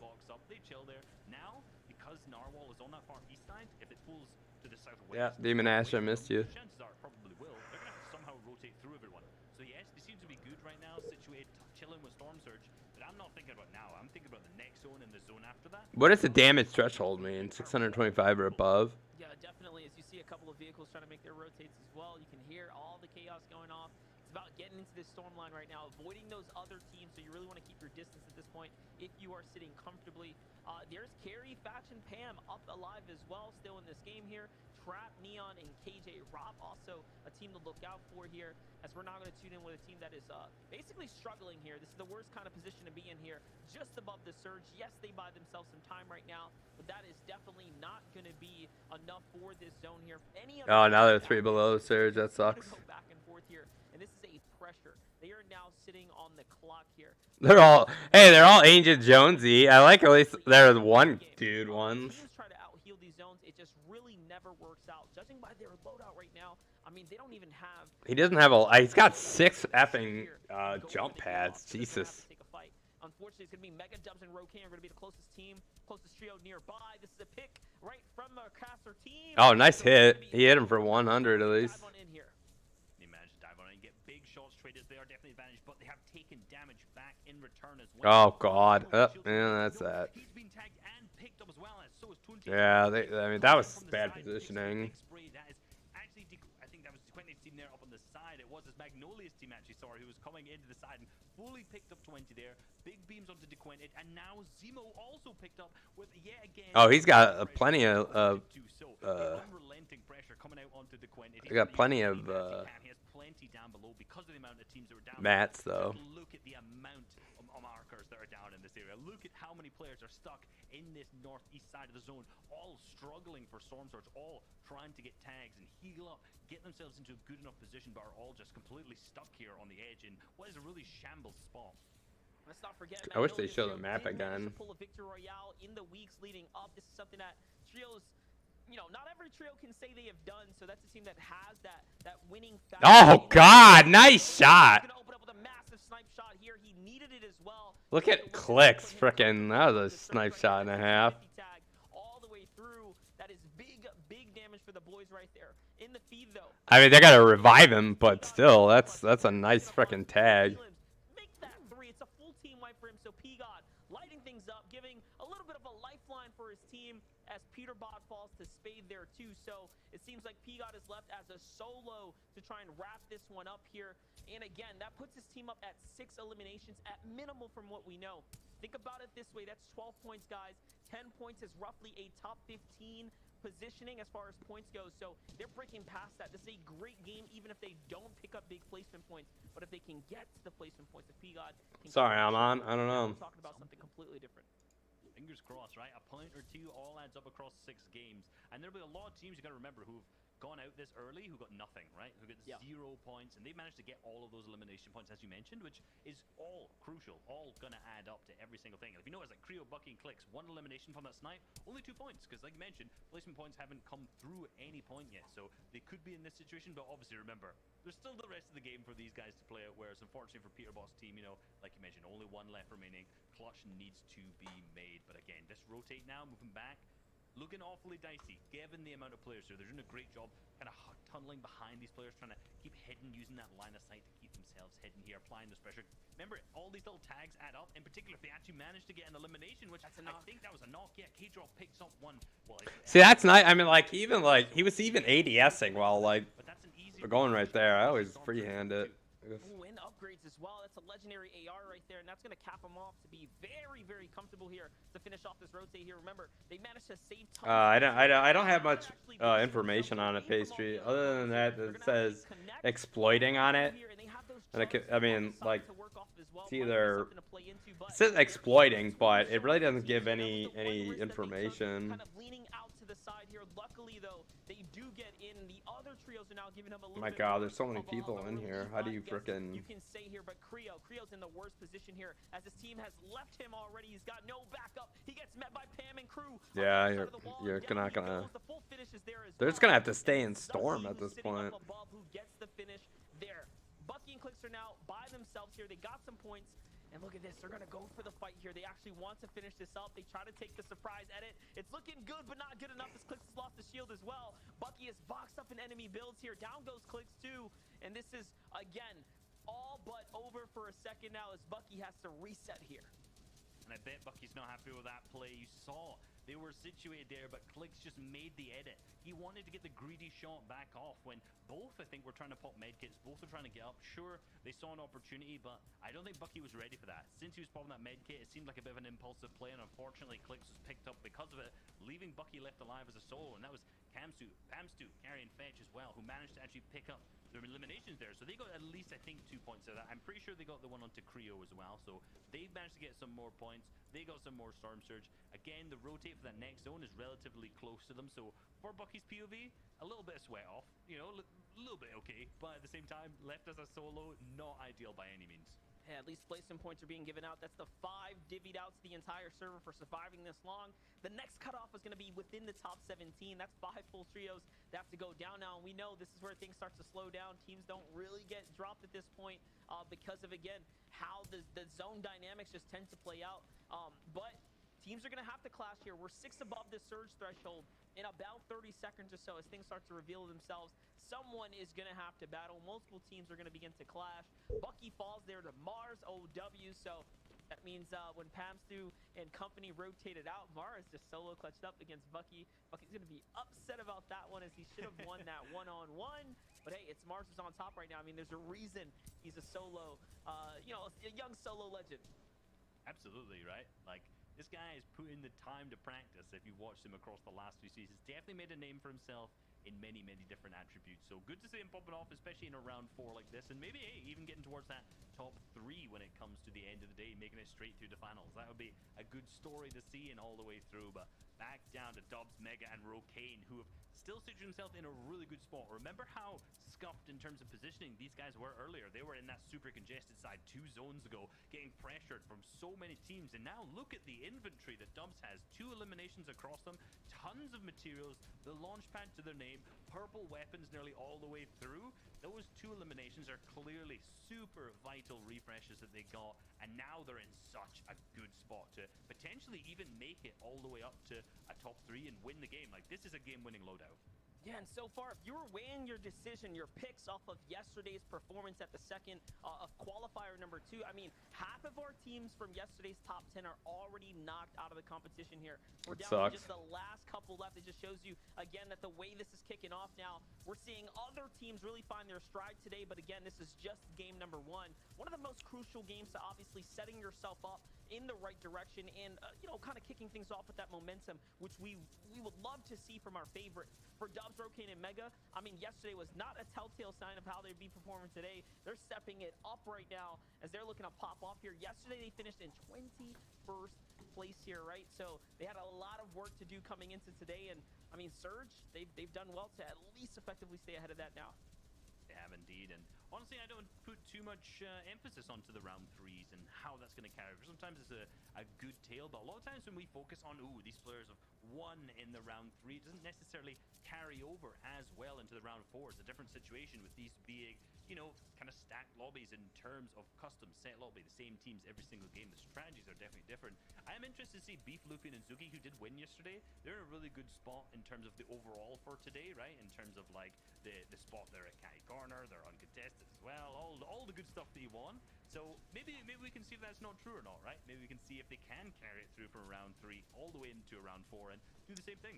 They chill there. Now, because Narwhal is on that far east side, if it pulls to the southwest, yeah, Demon Ash, I missed you. chances are it probably will. They're gonna have to somehow rotate through everyone. So yes, they seem to be good right now, situated, chilling with Storm Surge. But I'm not thinking about now. I'm thinking about the next zone and the zone after that. What does the damage threshold mean? 625 or above? Yeah, definitely. As you see a couple of vehicles trying to make their rotates as well, you can hear all the chaos going off. It's about getting into this storm line right now, avoiding those other teams, so you really want to keep your distance at this point if you are sitting comfortably. There's Carrie, Fatch, and Pam up alive as well still in this game here. Trap, Neon, and KJ Rob also a team to look out for here, as we're now going to tune in with a team that is basically struggling here. This is the worst kind of position to be in here, just above the surge. Yes, they buy themselves some time right now, but that is definitely not going to be enough for this zone here. Oh, now they're 3 below the surge. That sucks. Go back and forth here, and this is a pressure. They are now sitting on the clock here. They're all Ancient Jonesy. I like at least there's one dude ones. Teams try to out-heal these zones. It just really never works out. Judging by their loadout right now, I mean, they don't even have... He doesn't have a... He's got 6 effing jump pads. Jesus. Unfortunately, it's going to be Mega Dubs and Rokan are going to be the closest team, closest trio nearby. This is a pick right from the caster team. Oh, nice hit. He hit him for 100 at least. They managed to dive on and get big shots traded. They are definitely advantaged, but they have taken damage back in return as well. Oh, God. Yeah, that's that. He's been tagged and picked up as well, as so is 20. Yeah, I mean, that was bad positioning. That is actually, I think that was Quentin's team there up on the side. It was his Magnolia's team, actually, sorry, who was coming into the side and fully picked up 20 there. Big beams onto DeQuentin, and now Zemo also picked up with yet again. Oh, he's got plenty of unrelenting pressure coming out onto DeQuentin. I got plenty of he has plenty down below because of the amount of teams that were down. mats though. Look at the amount of markers that are down in this area. Look at how many players are stuck in this northeast side of the zone, all struggling for Storm Surge, all trying to get tags and heal up, get themselves into a good enough position, but are all just completely stuck here on the edge in what is a really shambles spot. Let's not forget. I wish they showed the map again. Pull a victory royale in the weeks leading up. This is something that Trios you know, not every trio can say they have done. So that's a team that has that winning factor. Oh God, nice shot. He's gonna open up with a massive snipe shot here. He needed it as well. Look at Clicks, frickin', that was a snipe shot and a half. Tag all the way through. That is big damage for the boys right there. In the feed though. I mean, they gotta revive him, but still, that's a nice frickin' tag. Make that 3. It's a full team wipe for him. So P-God lighting things up, giving a little bit of a lifeline for his team as Peterbot falls to Spade there too. So it seems like P-God is left as a solo to try and wrap this one up here. And again, that puts his team up at 6 eliminations at minimal from what we know. Think about it this way. That's 12 points, guys. 10 points is roughly a top 15 positioning as far as points go. So they're breaking past that. This is a great game, even if they don't pick up big placement points. But if they can get to the placement points, if P-God can... Sorry, I'm on. I don't know. We're talking about something completely different. Fingers crossed, right? A point or two all adds up across 6 games. And there'll be a lot of teams you got to remember who've gone out this early who got nothing, right? Who got 0 points, and they managed to get all of those elimination points, as you mentioned, which is all crucial, all gonna add up to every single thing. And if you notice, like Creo, Bucky, and Clicks, 1 elimination from that snipe, only 2 points, because like you mentioned, placement points haven't come through at any point yet, so they could be in this situation. But obviously, remember, there's still the rest of the game for these guys to play out. Whereas unfortunately for Peterbot's team, you know, like you mentioned, only 1 left remaining. Clutch needs to be made. But again, this rotate now, moving back. Looking awfully dicey, given the amount of players here. They're doing a great job kind of tunneling behind these players, trying to keep hidden, using that line of sight to keep themselves hidden here, applying this pressure. Remember, all these little tags add up, in particular if they actually manage to get an elimination, which I think that was a knock. Yeah, K-Drop picks up 1. Well, see, that's nice. I mean, like, he was even ADSing while, like, we're going right there. I always freehand it. Ooh, and upgrades as well. That's a legendary AR right there, and that's going to cap him off to be very, very comfortable here to finish off this rotate here. Remember, they managed to save tons. I don't have much information on it, Pastry. Other than that, it says exploiting on it. And I mean, like, it's either it says exploiting, but it really doesn't give any information. Kind of leaning out to the side here. Luckily, though, they do get in. The other trios are now giving him a little My bit God, more there's so many of people a in here. How do you frickin'... You can say here, but Creo's in the worst position here as his team has left him already. He's got no backup. He gets met by Pam and crew. Yeah, you're not gonna... They're just gonna have to stay in Storm at this point. Who gets the finish there? Bucky and Clicks are now by themselves here. They got some points. And look at this, they're gonna go for the fight here. They actually want to finish this up. They try to take the surprise edit. It's looking good, but not good enough as Clicks has lost the shield as well. Bucky has boxed up in enemy builds here. Down goes Clicks too. And this is, again, all but over for a second now as Bucky has to reset here. And I bet Bucky's not happy with that play. You saw they were situated there, but Clicks just made the edit. He wanted to get the greedy shot back off when both, I think, were trying to pop medkits. Both were trying to get up. Sure, they saw an opportunity, but I don't think Bucky was ready for that. Since he was popping that medkit, it seemed like a bit of an impulsive play, and unfortunately, Clicks was picked up because of it, leaving Bucky left alive as a solo. And that was Pamstu carrying Fetch as well, who managed to actually pick up their eliminations there. So they got at least, I think, 2 points out of that. I'm pretty sure they got the one onto Creo as well. So they've managed to get some more points. They got some more Storm Surge. Again, the rotate for that next zone is relatively close to them. So for Bucky's POV, a little bit of sweat off. You know, a little bit okay. But at the same time, left as a solo, not ideal by any means. Yeah, at least placement points are being given out. That's the 5 divvied out to the entire server for surviving this long. The next cutoff is going to be within the top 17. That's 5 full trios that have to go down now. And we know this is where things start to slow down. Teams don't really get dropped at this point because of, again, how the zone dynamics just tend to play out. But teams are going to have to clash here. We're 6 above the surge threshold in about 30 seconds or so as things start to reveal themselves. Someone is going to have to battle. Multiple teams are going to begin to clash. Bucky falls there to Mars OW, so that means when Pamstu and company rotated out, Mars just solo clutched up against Bucky. Bucky's going to be upset about that one as he should have won that one-on-one. But hey, it's Mars who's on top right now. I mean, there's a reason he's a solo, you know, a young solo legend. Absolutely, right? Like, this guy has put in the time to practice. If you watched him across the last few seasons, definitely made a name for himself in many, many different attributes. So good to see him popping off, especially in a round 4 like this. And maybe, hey, even getting towards that top 3 when it comes to the end of the day, making it straight through the finals. That would be a good story to see and all the way through. But back down to Dubs, Mega, and Rokane, who have still situated himself in a really good spot. Remember how scuffed in terms of positioning these guys were earlier? They were in that super congested side 2 zones ago, getting pressured from so many teams. And now look at the inventory that Dubs has. 2 eliminations across them, tons of materials, the launch pad to their name, purple weapons nearly all the way through. Those 2 eliminations are clearly super vital refreshes that they got, and now they're in such a good spot to potentially even make it all the way up to a top 3 and win the game. Like, this is a game-winning loadout. Yeah, and so far, if you were weighing your decision, your picks off of yesterday's performance at the second of qualifier number 2, I mean, half of our teams from yesterday's top 10 are already knocked out of the competition here. We're down to just the last couple left. It just shows you, again, that the way this is kicking off now, we're seeing other teams really find their stride today. But again, this is just game number 1. One of the most crucial games to obviously setting yourself up in the right direction and, you know, kind of kicking things off with that momentum, which we would love to see from our favorite. For Dubs, Rokane, and Mega, I mean, yesterday was not a telltale sign of how they'd be performing today. They're stepping it up right now as they're looking to pop off here. Yesterday, they finished in 21st place here, right? So they had a lot of work to do coming into today. And, I mean, Surge, they've done well to at least effectively stay ahead of that now. They have indeed, and honestly, I don't put too much emphasis onto the round 3s and how that's going to carry. Sometimes it's a good tale, but a lot of times when we focus on, ooh, these players have won in the round 3, it doesn't necessarily carry over as well into the round 4. It's a different situation with these being, you know, kind of stacked lobbies in terms of custom set lobby, the same teams every single game. The strategies are definitely different. I am interested to see Beef, Lupian, and Zuki, who did win yesterday. They're in a really good spot in terms of the overall for today, right? In terms of like the spot they're at Kai Corner, they're uncontested as well, all the good stuff that you want. So maybe we can see if that's not true or not, right? Maybe we can see if they can carry it through from round 3 all the way into round 4 and do the same thing.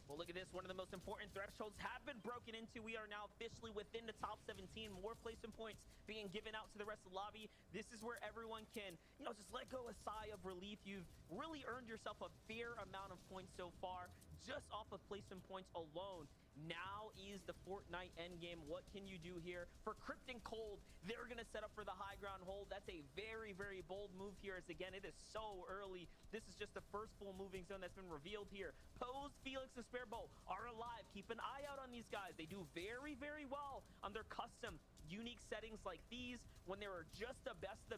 Well, look at this. One of the most important thresholds have been broken into. We are now officially within the top 17. More placement points being given out to the rest of the lobby. This is where everyone can, you know, just let go a sigh of relief. You've really earned yourself a fair amount of points so far, just off of placement points alone. Now is the Fortnite endgame. What can you do here? For Crypt and Cold, they're going to set up for the high ground hold. That's a very, very bold move here, as again, it is so early. This is just the first full moving zone that's been revealed here. Pose, Felix, and Sparebow are alive. Keep an eye out on these guys. They do very, very well on their custom, unique settings like these when they were just the best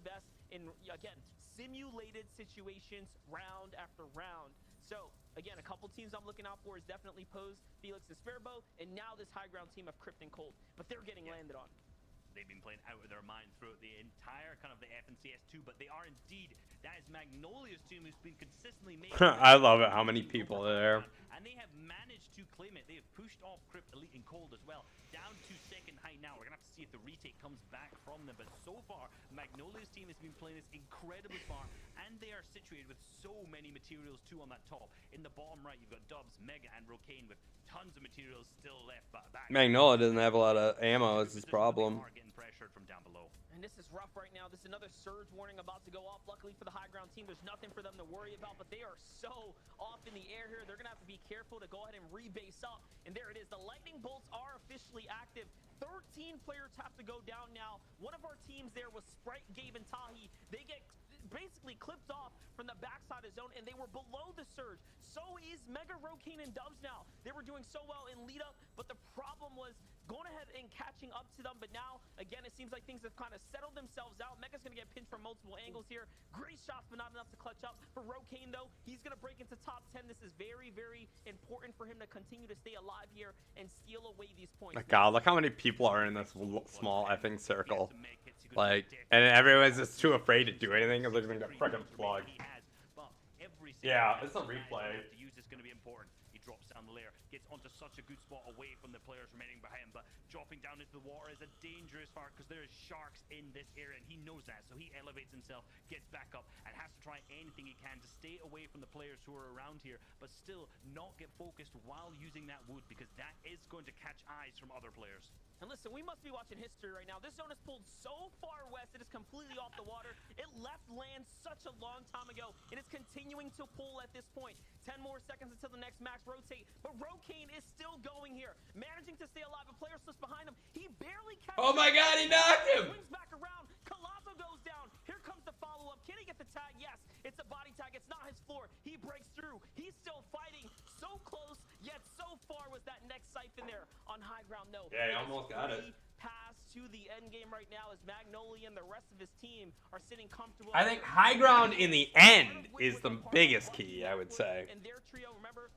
in, again, simulated situations round after round. So, again, a couple teams I'm looking out for is definitely Pose, Felix, and Sparebow, and now this high ground team of Crypt and Cold. But they're getting landed on. They've been playing out of their mind throughout the entire kind of the FNCS2, but they are indeed, that is Magnolia's team who's been consistently making I love it how many people are there. And they have managed to claim it. They have pushed off Crypt, Elite, and Cold as well, down to second height now. We're going to have to see if the retake comes back from them, but so far, Magnolia's team has been playing this incredibly far, and they are situated with so many materials too on that top. In the bottom right, you've got Dubs, Mega, and Rokane with tons of materials still left back. Magnolia doesn't have a lot of ammo, is his problem. Pressured from down below. And this is rough right now. This is another surge warning about to go off. Luckily for the high ground team, there's nothing for them to worry about, but they are so off in the air here. They're going to have to be careful to go ahead and rebase up. And there it is. The lightning bolts are officially active. 13 players have to go down now. One of our teams there was Sprite, Gabe, and Tahi. They get basically clipped off from the backside of zone, and they were below the surge. So is Mega, Rokane, and Dubs now. They were doing so well in lead up, but the problem was going ahead and catching up to them. But now, again, it seems like things have kind of settled themselves out. Mega's going to get pinched from multiple angles here. Great shots, but not enough to clutch up. For Rokane, though, he's going to break into top 10. This is very, very important for him to continue to stay alive here and steal away these points. My God, look how many people are in this small effing circle. Like, and everyone's just too afraid to do anything because they're going to get freaking plugged. Yeah, it's a replay. To use is going to be important. He drops down the layer, gets onto such a good spot away from the players remaining behind, but dropping down into the water is a dangerous part because there is sharks in this area, and he knows that. So he elevates himself, gets back up, and has to try anything he can to stay away from the players who are around here, but still not get focused while using that wood because that is going to catch eyes from other players. And listen, we must be watching history right now. This zone is pulled so far west, it is completely off the water. It left land such a long time ago. It is continuing to pull at this point. 10 more seconds until the next max rotate. But Rokane is still going here, managing to stay alive. A player slips behind him. He barely catches. Oh my God, he knocked him! Swings back around. Colosso goes down. Here comes the follow-up. Can he get the tag? Yes, it's a body tag. It's not his floor. He breaks through. He's still fighting. So close, yet so far was that next siphon there on high ground. No. Yeah, he almost got it. Pass to the end game right now as Magnolia and the rest of his team are sitting comfortable. I think high ground in the end is the biggest key, I would say. And their trio, remember,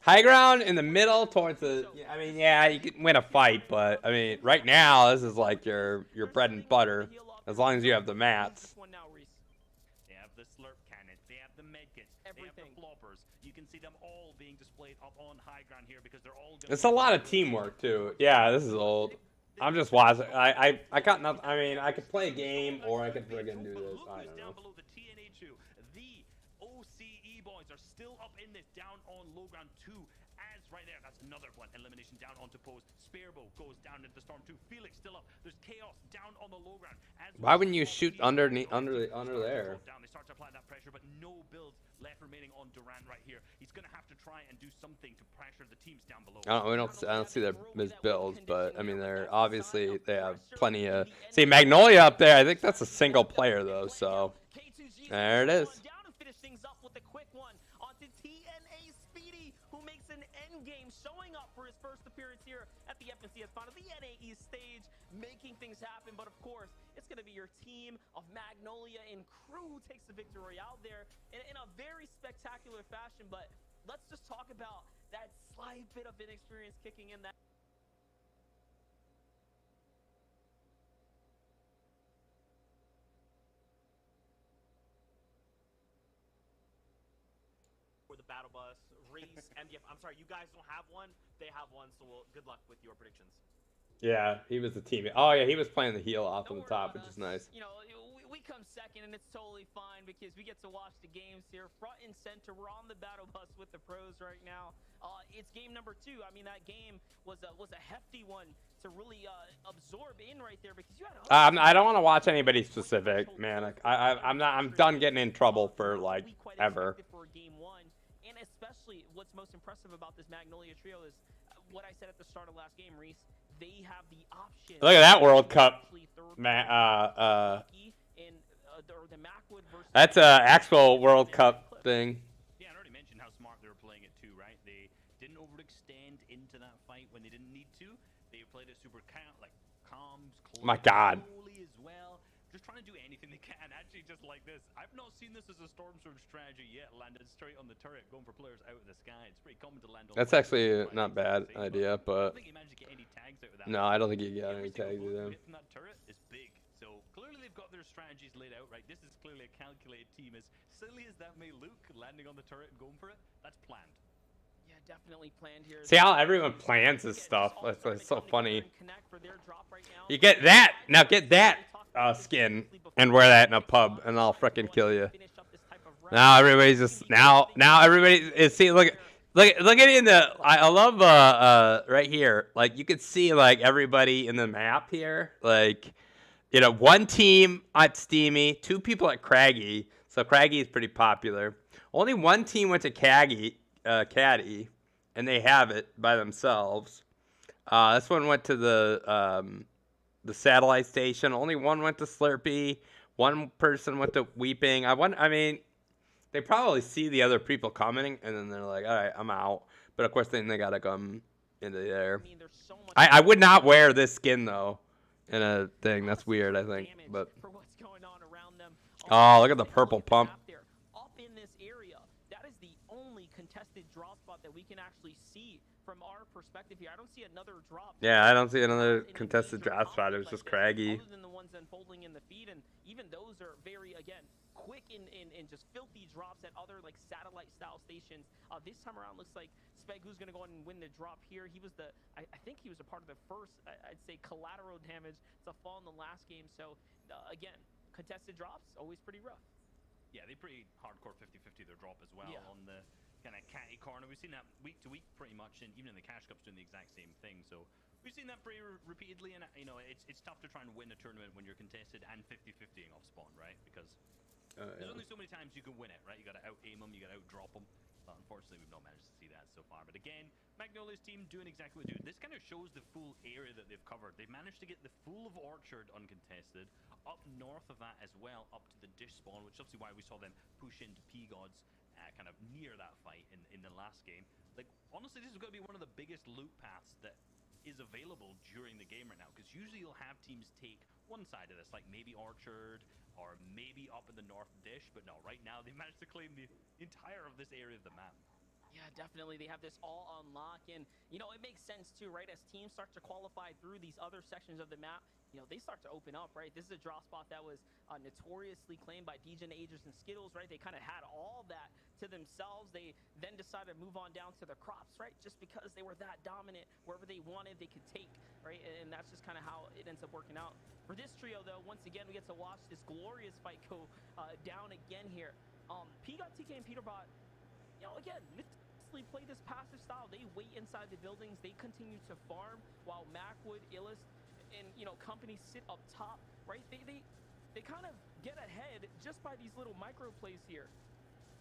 High ground in the middle towards the, I mean, yeah, you can win a fight, but I mean, right now this is like your bread and butter, as long as you have the mats. They have the slurp cannons, they have the medkits, they have the floppers. You can see them all being displayed up on high ground here because they're all. It's a lot of teamwork too. Yeah, this is old. I'm just watching. I got nothing. I mean, I could play a game or I could friggin' do this. I don't know. The OCE boys are still up in this, down on low ground 2. As right there, that's another one. Elimination down onto post. Spearbow goes down into the storm 2. Felix still up. There's chaos down on the low ground. Why wouldn't you shoot under there? They start to apply that pressure, but no builds left remaining on Duran right here. He's gonna have to try and do something to pressure the teams down below. I don't see their builds, but I mean, they're obviously they have plenty of. See Magnolia up there. I think that's a single player though. So there it is. Showing up for his first appearance here at the FNCS final, the NAE stage, making things happen. But of course, it's going to be your team of Magnolia and crew who takes the victory out there in a very spectacular fashion. But let's just talk about that slight bit of inexperience kicking in that. For the battle bus, Reese, MDF. I'm sorry, you guys don't have one. They have one, so good luck with your predictions. Yeah, he was the teammate. Oh yeah, he was playing the heel off on the top, which is nice. You know, we come second, and it's totally fine because we get to watch the games here, front and center. We're on the battle bus with the pros right now. It's game number 2. I mean, that game was a hefty one to really absorb in right there because you had. I don't want to watch anybody specific, man. I'm done getting in trouble for like ever. For game 1. And especially what's most impressive about this Magnolia trio is what I said at the start of last game, Reese. They have the option. Look at that World Cup. That's a actual World Cup thing. Yeah, I already mentioned how smart they were playing it too, right? They didn't overextend into that fight when they didn't need to. They played it super calm, My God. As well. Just trying to do anything they can, actually, just like this. I've not seen this as a Storm Surge strategy yet. Landed straight on the turret, going for players out of the sky. It's pretty common to land on. That's actually not bad idea, but I don't think you managed to get any tags out of that. no, I don't think you got any tags with them. From that turret is big, so clearly they've got their strategies laid out, right? This is clearly a calculated team. As silly as that may look, landing on the turret and going for it, that's planned. Yeah, definitely planned here. See how everyone plans this stuff. It's so funny. You get that now. Get that skin and wear that in a pub, and I'll frickin' kill you. Now everybody's just now everybody is see look at it in the I love right here, like you could see like everybody in the map here, like you know, one team at Steamy, 2 people at Craggy, so Craggy is pretty popular. Only one team went to Caddy, and they have it by themselves. This one went to the satellite station. Only one went to Slurpee. One person went to Weeping. I mean, they probably see the other people coming, and then they're like, all right, I'm out. But, of course, then they got to come into there. I would not wear this skin, though, in a thing. That's weird, I think. But oh, look at the purple pump. Up in this area, that is the only contested drop spot that we can actually see from our perspective here. I don't see another drop. Yeah, I don't see another contested drop spot. It was just Craggy. Other than the ones unfolding in the feed, and even those are very, again, quick and just filthy drops at other like satellite style stations. This time around looks like Spegu's gonna go in and win the drop here. He was I think he was a part of the first, I'd say, collateral damage to fall in the last game. So again, contested drops always pretty rough. Yeah, they pretty hardcore 50-50 their drop as well on the kind of catty corner. We've seen that week to week pretty much, and even in the Cash Cup's doing the exact same thing. So we've seen that pretty repeatedly, and you know, it's tough to try and win a tournament when you're contested and 50-50ing off spawn, right? Because there's only so many times you can win it, right? You got to out aim them, you got to out drop them. But unfortunately, we've not managed to see that so far. But again, Magnolia's team doing exactly what they do. This kind of shows the full area that they've covered. They've managed to get the full of Orchard uncontested, up north of that as well, up to the dish spawn, which is obviously why we saw them push into P-Gods kind of near that fight in the last game. Like, honestly, this is going to be one of the biggest loot paths that is available during the game right now, because usually you'll have teams take one side of this, like maybe Orchard or maybe up in the north dish, but no, right now they managed to claim the entire of this area of the map. Yeah, definitely. They have this all on lock, and you know, it makes sense too, right? As teams start to qualify through these other sections of the map, you know, they start to open up, right? This is a drop spot that was notoriously claimed by DJ Agers and Skittles, right? They kind of had all that to themselves. They then decided to move on down to the crops, right? Just because they were that dominant, wherever they wanted, they could take, right? And that's just kind of how it ends up working out. For this trio, though, once again, we get to watch this glorious fight go down again here. P-Got, TK, and Peterbot, you know, again, play this passive style. They wait inside the buildings. They continue to farm while Macwood, Illust, and you know, companies sit up top, right? They kind of get ahead just by these little micro plays here.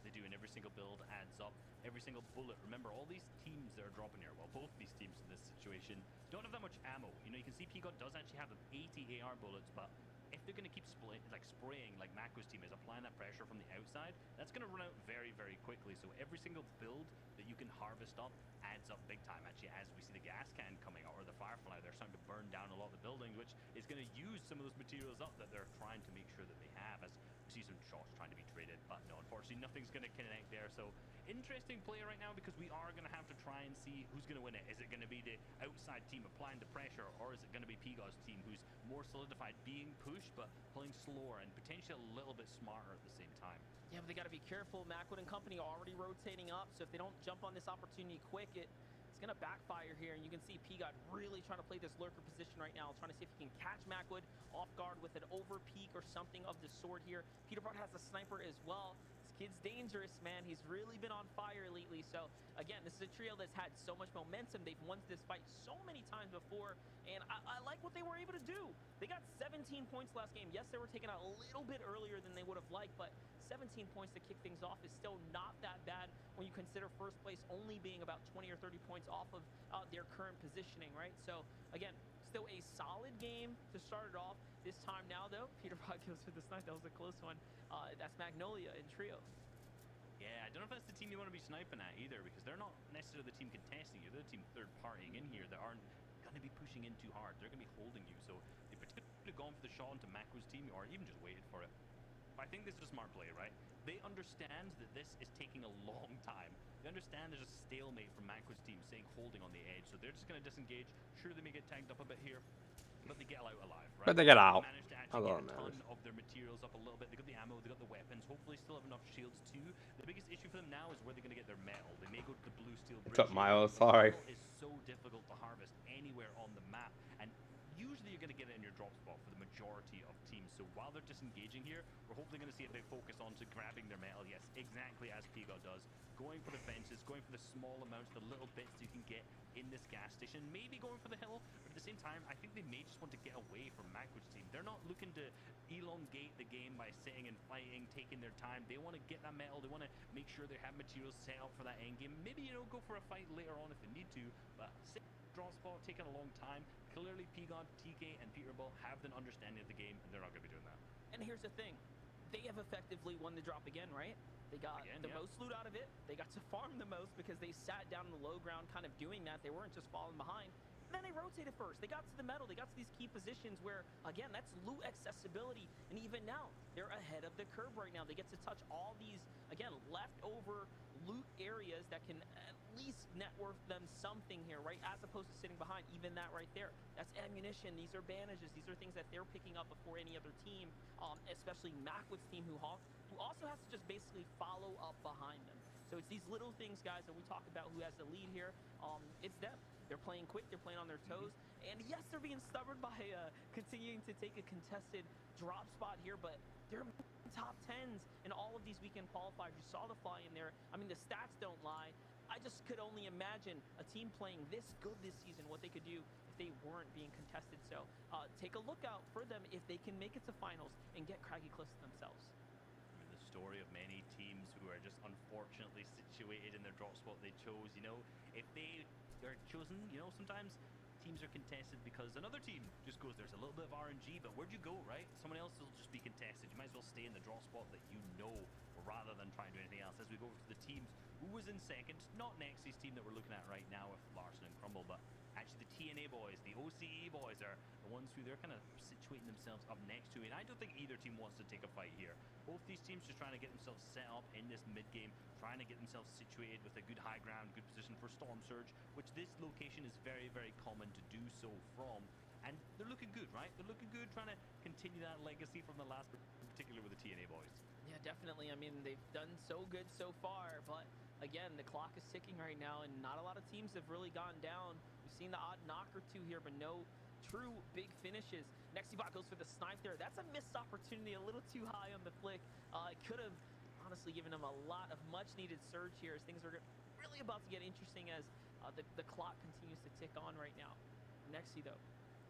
They do, and every single build adds up. Every single bullet. Remember, all these teams that are dropping here, well, both these teams in this situation don't have that much ammo. You know, you can see P-God does actually have 80 AR bullets, but if they're going to keep spraying like Mako's team is, applying that pressure from the outside, that's going to run out very, very quickly. So every single build that you can harvest up adds up big time. Actually, as we see the gas can coming out, or the Firefly, they're starting to burn down a lot of the buildings, which is going to use some of those materials up that they're trying to make sure that they have, as we see some shots trying to be traded. But no, unfortunately, nothing's going to connect there. So interesting play right now, because we are going to have to try and see who's going to win it. Is it going to be the outside team applying the pressure, or is it going to be P-God's team who's more solidified, being pushed but playing slower and potentially a little bit smarter at the same time? Yeah, but they got to be careful. Macwood and company are already rotating up, so if they don't jump on this opportunity quick, it's going to backfire here. And you can see P-God really trying to play this lurker position right now, trying to see if he can catch Macwood off guard with an over peek or something of the sword here. Peterbot has a sniper as well. Kid's dangerous, man. He's really been on fire lately. So again, this is a trio that's had so much momentum. They've won this fight so many times before, and I like what they were able to do. They got 17 points last game. Yes, they were taken out a little bit earlier than they would have liked, but 17 points to kick things off is still not that bad when you consider first place only being about 20 or 30 points off of their current positioning, right? So again, still a solid game to start it off. This time now, though, Peterbot goes for the snipe. That was a close one. That's Magnolia in trio. Yeah, I don't know if that's the team you want to be sniping at either, because they're not necessarily the team contesting you. They're the team third-partying in here that aren't going to be pushing in too hard. They're going to be holding you. So they could have gone for the shot into Mako's team, or even just waited for it. But I think this is a smart play, right? They understand that this is taking a long time. They understand there's a stalemate from Mako's team saying holding on the edge. So they're just going to disengage. Sure, they may get tagged up a bit here, but they get out alive, right? But they get out. They managed to actually get a ton of their materials up a little bit. They got the ammo, they got the weapons. Hopefully still have enough shields too. The biggest issue for them now is where they're going to get their metal. They may go to the blue steel bridge. What's up, Miles? The Sorry. metal is so difficult to harvest anywhere on the map, and usually you're going to get it in your drop spot for the majority of teams. So while they're disengaging here, we're hopefully going to see if they focus on to grabbing their metal. Yes, exactly as P-God does. Going for the fences, going for the small amounts, the little bits you can get in this gas station. Maybe going for the hill, but at the same time, I think they may just want to get away from Macwood's team. They're not looking to elongate the game by sitting and fighting, taking their time. They want to get that metal. They want to make sure they have materials set up for that end game. Maybe, you know, go for a fight later on if they need to, but drop spot taking a long time. Clearly, P-God, TK, and Peterbot have an understanding of the game, and they're not going to be doing that. And here's the thing. They have effectively won the drop again, right? They got the most loot out of it. They got to farm the most because they sat down in the low ground kind of doing that. They weren't just falling behind. And then they rotated first. They got to the metal. They got to these key positions where, again, that's loot accessibility. And even now, they're ahead of the curve right now. They get to touch all these, again, leftover loot areas that can at least net worth them something here, right? As opposed to sitting behind. Even that right there. That's ammunition. These are bandages. These are things that they're picking up before any other team, especially Macwood's team, who also has to just basically follow up behind them. So it's these little things, guys, that we talk about who has the lead here. It's them. They're playing quick. They're playing on their toes. And yes, they're being stubborn by continuing to take a contested drop spot here, but they're top 10s in all of these weekend qualifiers. You saw the fly in there. I mean, the stats don't lie. I just could only imagine a team playing this good this season, what they could do if they weren't being contested. So take a look out for them if they can make it to finals and get Craggy Cliffs themselves. Story of many teams who are just unfortunately situated situated in their drop spot they chose. You know, if they are chosen, you know, sometimes teams are contested because another team just goes, there's a little bit of RNG, but where'd you go, right? Someone else will just be contested. You might as well stay in the draw spot that you know, rather than try and do anything else. As we go over to the teams, who was in second? Not Nexy's team that we're looking at right now with Larson and Crumble, but actually the TNA boys, the OCE boys are the ones who they're kind of situating themselves up next to, and I don't think either team wants to take a fight here. Both these teams just trying to get themselves set up in this mid-game, trying to get themselves situated with a good high ground, good position for Storm Surge, which this location is very, very common to do so from. And they're looking good, right? They're looking good, trying to continue that legacy from the last, particularly with the TNA boys. Yeah, definitely. I mean, they've done so good so far, but again, the clock is ticking right now, and not a lot of teams have really gone down. We've seen the odd knock or two here, but no true big finishes. Nexybot goes for the snipe there. That's a missed opportunity, a little too high on the flick. It could have honestly given him a lot of much-needed surge here, as things are really about to get interesting as the clock continues to tick on right now. Nexy, though,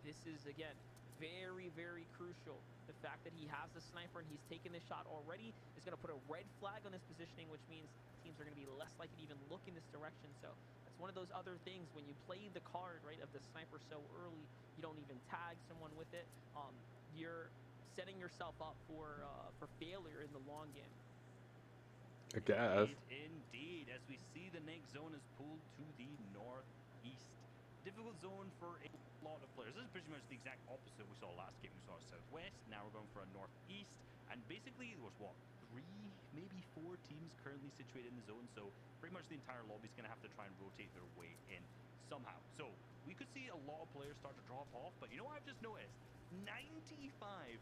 this is, again, very, very crucial. The fact that he has the sniper and he's taken this shot already is going to put a red flag on this positioning, which means teams are going to be less likely to even look in this direction. So that's one of those other things when you play the card, right, of the sniper so early, you don't even tag someone with it. You're setting yourself up for failure in the long game. I guess. Indeed, as we see the next zone is pulled to the northeast. Difficult zone for a lot of players. This is pretty much the exact opposite we saw last game. We saw a southwest, now we're going for a northeast, and basically there was what, 3, maybe 4 teams currently situated in the zone, so pretty much the entire lobby is going to have to try and rotate their way in somehow. So we could see a lot of players start to drop off, but you know what I've just noticed? 95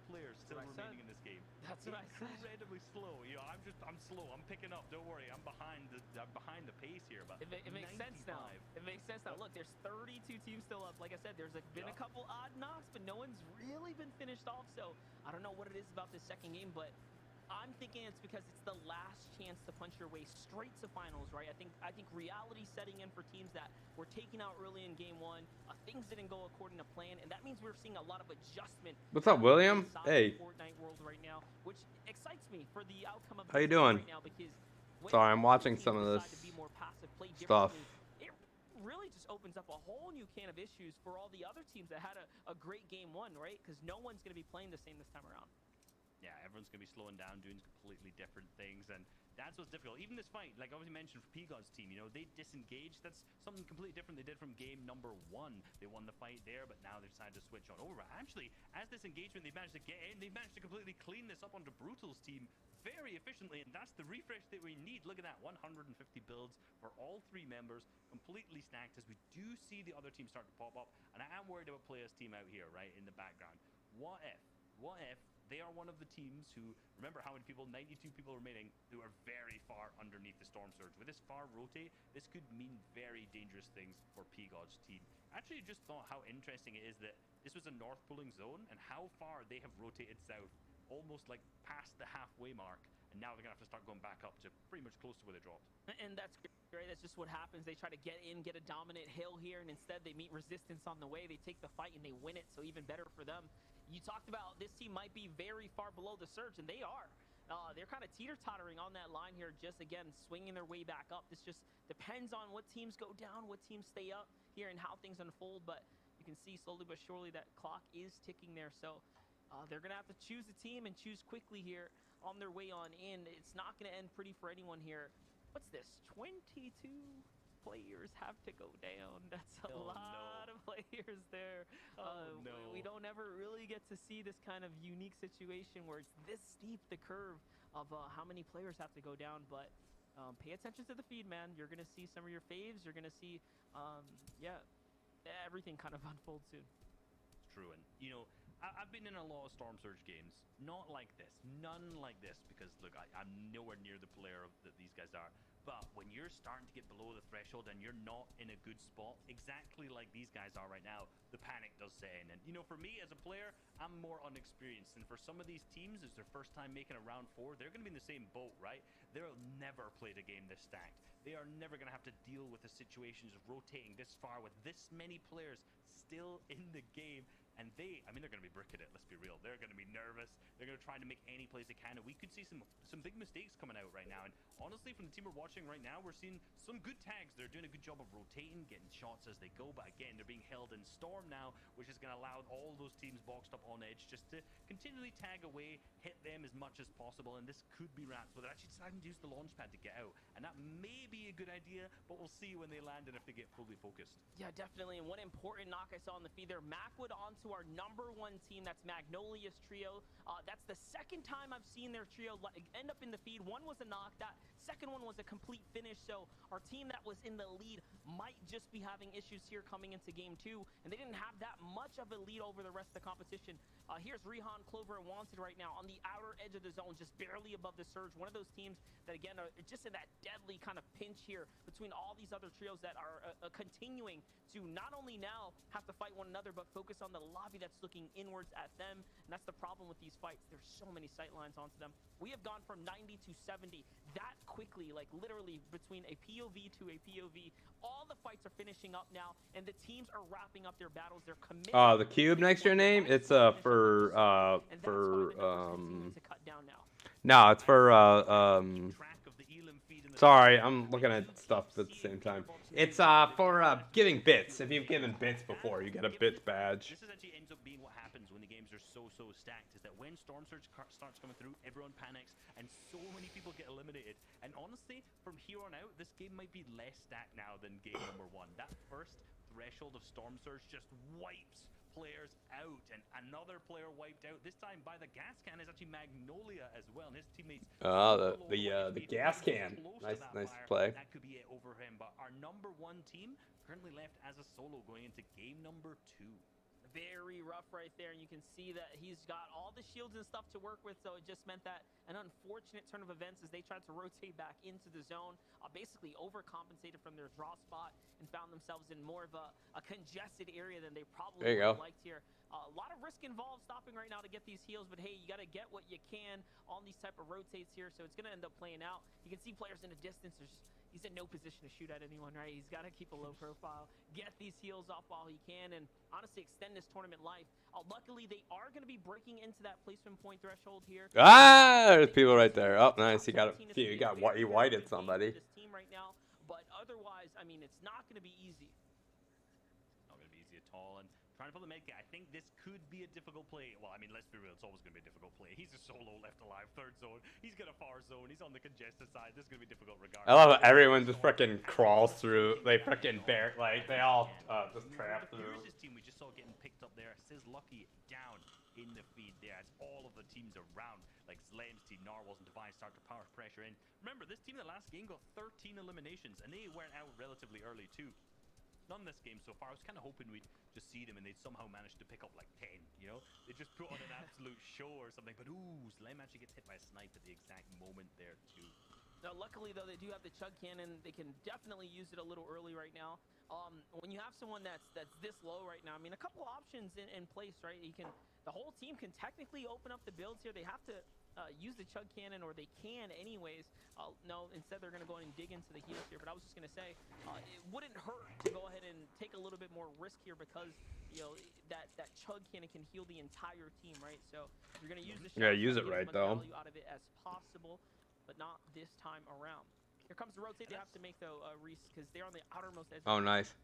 players still remaining in this game. That's what I said. Incredibly slow. You know, I'm slow. I'm picking up. Don't worry. I'm behind the pace here. But it makes sense now. It makes sense now. Look, there's 32 teams still up. Like I said, there's been a couple odd knocks, but no one's really been finished off. So I don't know what it is about this second game, but I'm thinking it's because it's the last chance to punch your way straight to finals, right? I think reality setting in for teams that were taken out early in game 1. Things didn't go according to plan, and that means we're seeing a lot of adjustment. What's up, William? Hey. Fortnite world right now, which excites me for the outcome of how you doing? Right now, because sorry, I'm watching some of this stuff. It really just opens up a whole new can of issues for all the other teams that had a great game 1, right? Because no one's going to be playing the same this time around. Yeah, everyone's going to be slowing down, doing completely different things, and that's what's difficult. Even this fight, like I already mentioned for P-God's team, you know, they disengaged. That's something completely different they did from game number 1. They won the fight there, but now they decided to switch on over. Actually, as this engagement, they've managed to get in. They've managed to completely clean this up onto Brutal's team very efficiently, and that's the refresh that we need. Look at that, 150 builds for all 3 members, completely stacked, as we do see the other team start to pop up, and I am worried about Player's team out here, right, in the background. What if they are one of the teams who, remember how many people, 92 people remaining, who are very far underneath the Storm Surge. With this far rotate, this could mean very dangerous things for P-God's team. Actually, just thought how interesting it is that this was a north pulling zone, and how far they have rotated south, almost like past the halfway mark, and now they're going to have to start going back up to pretty much close to where they dropped. And that's great. That's just what happens. They try to get in, get a dominant hill here, and instead they meet resistance on the way. They take the fight and they win it, so even better for them. You talked about this team might be very far below the surge, and they are. They're kind of teeter-tottering on that line here, just, again, swinging their way back up. This just depends on what teams go down, what teams stay up here, and how things unfold. But you can see slowly but surely that clock is ticking there. So they're going to have to choose a team and choose quickly here on their way on in. It's not going to end pretty for anyone here. What's this? 22 players have to go down. That's a lot of players there. We don't ever really get to see this kind of unique situation where it's this steep, the curve of how many players have to go down. But pay attention to the feed, man. You're going to see some of your faves. You're going to see, everything kind of unfold soon. It's true. And, you know, I've been in a lot of Storm Surge games. Not like this. None like this. Because, look, I'm nowhere near the player that these guys are. But when you're starting to get below the threshold and you're not in a good spot, exactly like these guys are right now, the panic does set in. And, you know, for me as a player, I'm more unexperienced. And for some of these teams, it's their first time making a round 4. They're going to be in the same boat, right? They'll never played a game this stacked. They are never going to have to deal with the situations of rotating this far with this many players still in the game. And they, I mean, they're going to be bricking it, let's be real. They're going to be nervous. They're going to try to make any plays they can. And we could see some big mistakes coming out right now. And honestly, from the team we're watching right now, we're seeing some good tags. They're doing a good job of rotating, getting shots as they go. But again, they're being held in storm now, which is going to allow all those teams boxed up on edge just to continually tag away, hit them as much as possible. And this could be rats, but they're actually deciding to use the launch pad to get out. And that may be a good idea, but we'll see when they land and if they get fully focused. Yeah, definitely. And one important knock I saw on the feed there, Macwood onto our #1 team. That's Magnolia's trio. That's the second time I've seen their trio end up in the feed. One was a knock. That second one was a complete finish. So our team that was in the lead might just be having issues here coming into game 2. And they didn't have that much of a lead over the rest of the competition. Here's Rehan, Clover, and Wanted right now on the outer edge of the zone, just barely above the surge. One of those teams that, again, are just in that deadly kind of pinch here between all these other trios that are continuing to not only now have to fight one another, but focus on the lobby that's looking inwards at them. And that's the problem with these fights. There's so many sight lines onto them. We have gone from 90 to 70 that quickly, like literally between a POV to a POV. All the fights are finishing up now, and the teams are wrapping up their battles. They're committed. The cube next to your name? It's for no, it's for sorry, I'm looking at stuff at the same time. It's for giving bits. If you've given bits before, you get a bits badge. This is actually ends up being what happens when the games are so stacked, is that when Storm Surge starts coming through, everyone panics, and so many people get eliminated. And honestly, from here on out, this game might be less stacked now than game #1. That first threshold of Storm Surge just wipes players out, and another player wiped out. This time by the gas can is actually Magnolia as well, and his teammates. The gas can. Nice play. That could be it over him. But our #1 team currently left as a solo going into game #2. Very rough right there, and you can see that he's got all the shields and stuff to work with, so it just meant that an unfortunate turn of events as they tried to rotate back into the zone, basically overcompensated from their draw spot and found themselves in more of a congested area than they probably would have liked here. A lot of risk involved stopping right now to get these heals, but hey, you got to get what you can on these type of rotates here, so it's going to end up playing out. You can see players in the distance. He's in no position to shoot at anyone, right? He's got to keep a low profile, get these heals off while he can, and honestly extend this tournament life. Luckily, they are going to be breaking into that placement point threshold here. There's people right there. Oh, nice. He whited somebody. This team right now, but otherwise, I mean, it's not going to be easy. Not going to be easy at all, and trying to pull the med kit. I think this could be a difficult play. Well, I mean, let's be real. It's always going to be a difficult play. He's a solo left alive, third zone. He's got a far zone. He's on the congested side. This is going to be difficult regardless. I love how everyone just freaking crawls through. They freaking they all just trap through. Here's this team we just saw getting picked up there. Says Lucky down in the feed there as all of the teams around, like Slam's team, Narwhals, and Defiance start to power pressure in. Remember, this team in the last game got 13 eliminations, and they went out relatively early too. None in this game so far. I was kind of hoping we'd just see them and they'd somehow manage to pick up like 10, you know? They just put on an absolute show or something. But ooh, Slam actually gets hit by a snipe at the exact moment there too. Now, luckily, though, they do have the chug cannon. They can definitely use it a little early right now. When you have someone that's this low right now, I mean, a couple options in place, right? The whole team can technically open up the builds here. They have to use the chug cannon, or they can anyways. No, instead they're going to go and dig into the heals here. But I was just going to say, it wouldn't hurt to go ahead and take a little bit more risk here because, you know, that chug cannon can heal the entire team, right? So if you're going to use the shot, use it right, though. Value out of it as possible, but not this time around. Here comes the rotate they have to make, though, Reese, because they're on the outermost edge. Oh, nice.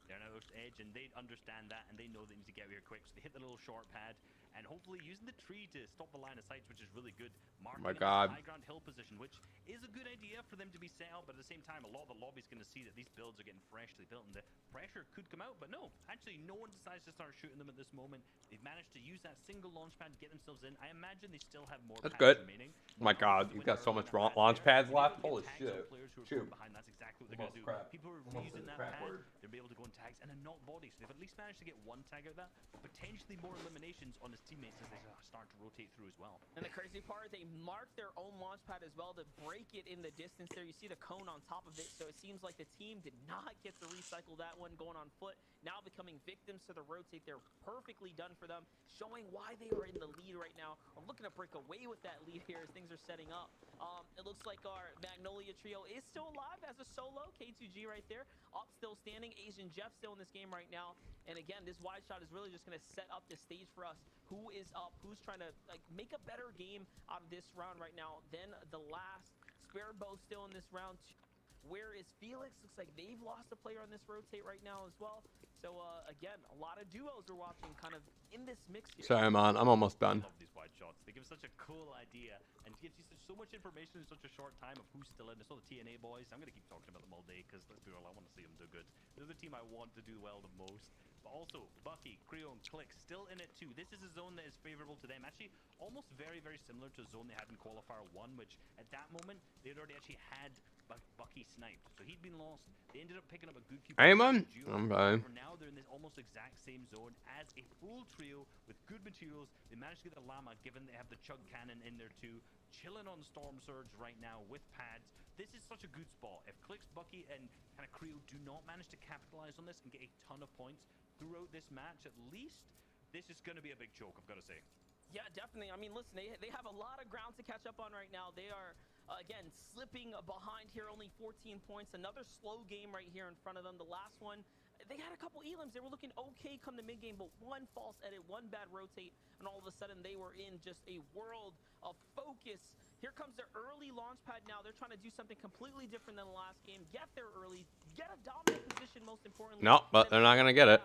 They're on the outermost edge, and they understand that, and they know they need to get here quick. So they hit the little short pad, and hopefully using the tree to stop the line of sight, which is really good. Marking my God. high ground hill position, which is a good idea for them to be set up, but at the same time, a lot of the lobby's going to see that these builds are getting freshly built, and the pressure could come out. But no, actually, no one decides to start shooting them at this moment. They've managed to use that single launch pad to get themselves in. I imagine they still have more. That's good. Remaining. Oh my God, you've got so much launch pads left. Holy shit. Shoot. Behind, that's exactly what they're going to do. People who are using that pad, they'll be able to go in tags and then not bodies. So they've at least managed to get one tag out of that. Potentially more eliminations on a his teammates as they start to rotate through as well. And the crazy part, they marked their own launch pad as well to break it in the distance there. You see the cone on top of it, so it seems like the team did not get to recycle that one going on foot. Now becoming victims to the rotate. They're perfectly done for them, showing why they are in the lead right now. I'm looking to break away with that lead here as things are setting up. It looks like our Magnolia trio is still alive as a solo. K2G right there, up still standing. Asian Jeff still in this game right now. And again, this wide shot is really just going to set up the stage for us. Who is up? Who's trying to like make a better game out of this round right now than the last? Spare Bow still in this round. Where is Felix? Looks like they've lost a player on this rotate right now as well. So again, a lot of duos we're watching kind of in this mix here. Sorry, I'm almost done. I love these wide shots. They give such a cool idea and gives you so much information in such a short time of who's still in. It's all the TNA boys. I'm going to keep talking about them all day because let's be real, I want to see them do good. They're the team I want to do well the most. But also, Bucky, Creo, and Click still in it too. This is a zone that is favorable to them. Actually, almost very, very similar to a zone they had in Qualifier 1, which at that moment, they'd already actually had Bucky sniped. So he'd been lost. They ended up picking up a good Q. Aimon? I'm fine. Now they're in this almost exact same zone as a full trio with good materials. They managed to get the Llama, given they have the Chug Cannon in there too. Chilling on Storm Surge right now with pads. This is such a good spot. If Clicks, Bucky, and kind of Creo do not manage to capitalize on this and get a ton of points throughout this match, at least, this is going to be a big choke, I've got to say. Yeah, definitely. I mean, listen, they have a lot of ground to catch up on right now. They are, again, slipping behind here, only 14 points. Another slow game right here in front of them. The last one, they had a couple elims. They were looking okay come the mid-game, but one false edit, one bad rotate, and all of a sudden they were in just a world of focus. Here comes their early launch pad now. They're trying to do something completely different than the last game. Get there early, get a dominant position, most importantly. No, but they're not going to get it.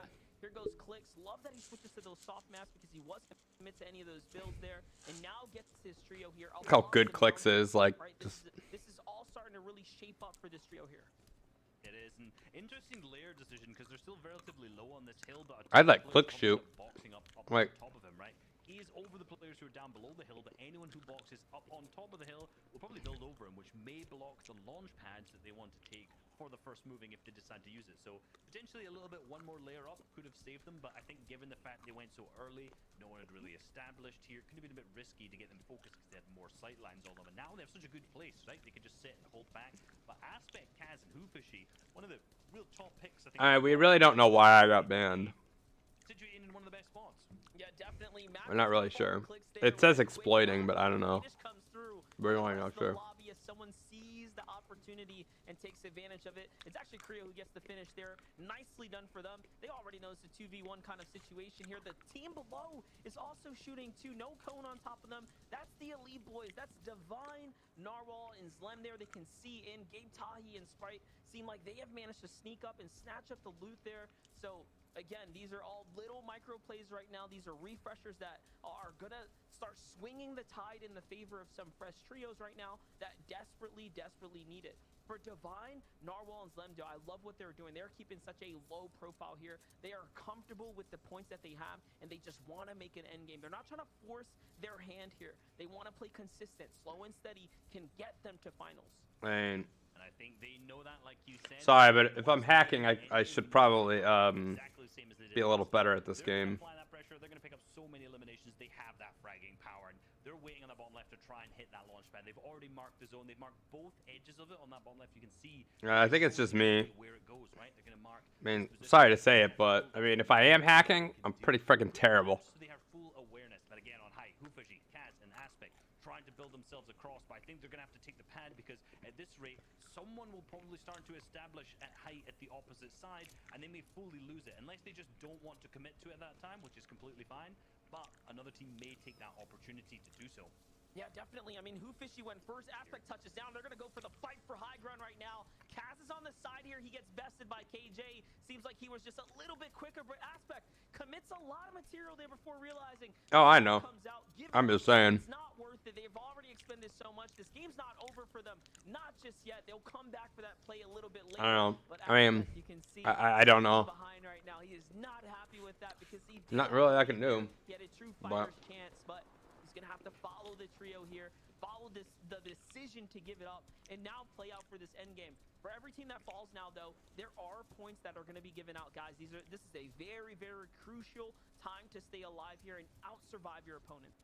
Here goes Clicks. Love that he switches to those soft masks because he wasn't commit to any of those builds there, and now gets his trio here. Look how good Clicks is. Like, right? This is all starting to really shape up for this trio here. It is an interesting layer decision because they're still relatively low on this hill, but I'd let Click shoot. Boxing up Like, on top of him, right? He is over the players who are down below the hill, but anyone who boxes up on top of the hill will probably build over him, which may block the launch pads that they want to take for the first moving if they decide to use it. So potentially a little bit one more layer up could have saved them, but I think given the fact they went so early, no one had really established here, it could have been a bit risky to get them focused because they had more sight lines on them. And now they have such a good place, right? They could just sit and hold back. But Aspect, Kaz, and Hoofishy, one of the real top picks, I think. we really don't know why I got banned. Situated in one of the best spots. Yeah, definitely. We're not really sure. It says exploiting, but I don't know. We're really not sure. Someone sees the opportunity and takes advantage of it. It's actually Creo who gets the finish there. Nicely done for them. They already know it's a 2v1 kind of situation here. The team below is also shooting too. No cone on top of them. That's the elite boys. That's Divine, Narwhal, and Zlem there. They can see in. Gabe Tahi and Sprite seem like they have managed to sneak up and snatch up the loot there. So again, these are all little micro plays right now. These are refreshers that are gonna start swinging the tide in the favor of some fresh trios right now that desperately need it. For Divine, Narwhal, and Zlemdo, I love what they're doing. They're keeping such a low profile here. They are comfortable with the points that they have, and they just want to make an end game. They're not trying to force their hand here. They want to play consistent. Slow and steady can get them to finals. And I think they know that, like you said. sorry, but if I'm hacking, I should probably be a little better at this game. They're going to pick up so many eliminations. They have that fragging power, and they're waiting on the bottom left to try and hit that launch pad. They've already marked the zone. They've marked both edges of it on that bottom left. You can see. I think it's just me. Where it goes, right? They're going to mark. I mean, sorry to say it, but I mean, if I am hacking, I'm pretty freaking terrible. So they have full awareness, but again, on height, Hoofishy, Kaz, and Aspect trying to build themselves across. But I think they're going to have to take the pad because at this rate, someone will probably start to establish at height at the opposite side, and they may fully lose it unless they just don't want to commit to it at that time, which is completely fine. But another team may take that opportunity to do so. Yeah, definitely. I mean, Hoofishy went first. Aspect touches down. They're going to go for the fight for high ground right now. Kaz is on the side here. He gets bested by KJ. Seems like he was just a little bit quicker, but Aspect commits a lot of material there before realizing. Oh, I know. I'm just saying. It's not worth it. They've already expended so much. This game's not over for them. Not just yet. They'll come back for that play a little bit later. I don't know. But I mean, you can see I don't know. behind right now. He is not happy with that because he Not really I can do. He had a true fighter's chance, but he's going to have to follow the trio here. followed the decision to give it up and now play out for this end game. For every team that falls now, though, there are points that are going to be given out, guys. This is a very, very crucial time to stay alive here and out-survive your opponent.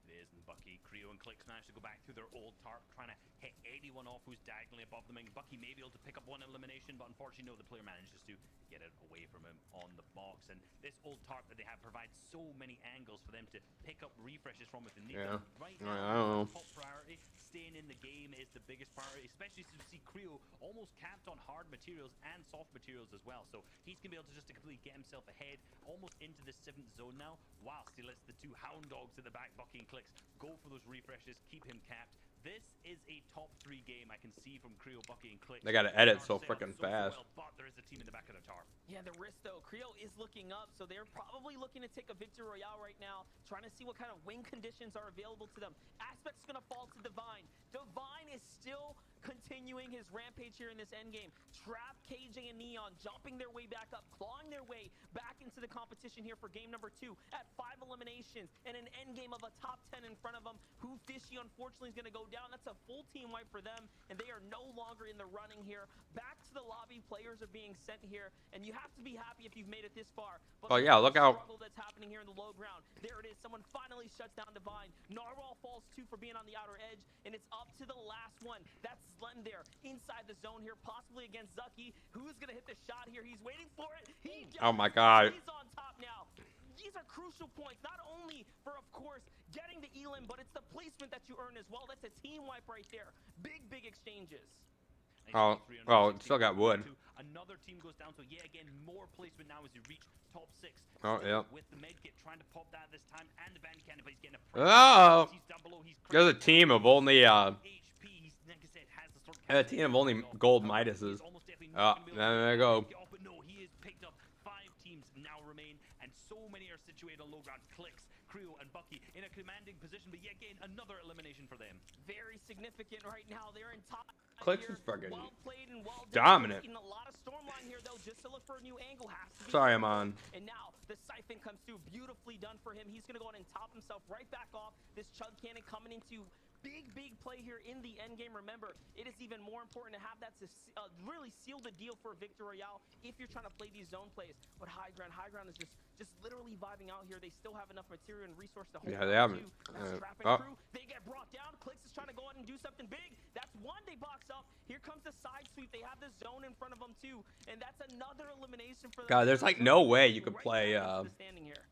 It is, and Bucky, Creo, and Clicks managed to go back to their old tarp, trying to hit anyone off who's diagonally above them. And Bucky may be able to pick up one elimination, but unfortunately, no, the player manages to get it away from him on the box. And this old tarp that they have provides so many angles for them to pick up refreshes from if they need them. Right now, I don't know. top priority, staying in the game is the biggest priority, especially since we see Creo almost capped on hard materials and soft materials as well. So he's going to be able to just completely get himself ahead, almost into the 7th zone now, whilst he lets the 2 hound dogs at the back, Bucky and Clicks, go for those refreshes, keep him capped. This is a top 3 game I can see from Creo, Bucky, and Clicks. They gotta edit so freaking fast. Well, but there is a team in the back of the tarp. Yeah, the risk, though. Creo is looking up, so they're probably looking to take a victory royale right now, trying to see what kind of win conditions are available to them. Aspect's going to fall to Divine. Divine is still continuing his rampage here in this endgame. Trap, KJ, and Neon jumping their way back up, clawing their way back into the competition here for game number 2 at 5 eliminations and an endgame of a top 10 in front of them. Who Fishy, unfortunately, is going to go down. That's a full team wipe for them, and they are no longer in the running here. Back to the lobby, players are being sent here, and you have to be happy if you've made it this far. But Oh yeah, look how struggle that's happening here in the low ground. There it is. Someone finally shuts down Divine. Narwhal falls too for being on the outer edge, and it's up to the last one. That's Slem there inside the zone here, possibly against Zucky. Who's gonna hit the shot here? He's waiting for it. He does. Oh my God. He's on top now. These are crucial points, not only for, of course, getting the elim, but it's the placement that you earn as well. That's a team wipe right there. Big exchanges. oh it still got wood. Another team goes down, so yeah, again, more placement now as you reach top 6. Oh yeah. With the medkit trying to pop that this time, and the band cannon, but he's getting a Oh, he's down below. there's a team of only HP. He's, like I said, has the sort a team of only gold Midases. There you go. But no, he has picked up 5 teams now remain, and so many are situated on low ground. Clicks, Creo, and Bucky in a commanding position, but yet again, another elimination for them. Very significant right now. They're in top. Clicks here. is fucking well played and well dominant. done. A lot of stormline here though, just to look for a new angle. Has to be Sorry, I'm on. And now the siphon comes through, beautifully done for him. He's gonna go ahead and top himself right back off. This chug cannon coming into big play here in the end game. Remember, it is even more important to have that to really seal the deal for a victory royale if you're trying to play these zone plays. But high ground is just literally vibing out here. They still have enough material and resource to hold on they haven't. to. Trap and Crew, they get brought down. Clicks is trying to go ahead and do something big. That's one they box up. Here comes the side sweep. They have the zone in front of them too, and that's another elimination for them. God, there's like no way you could play standing here.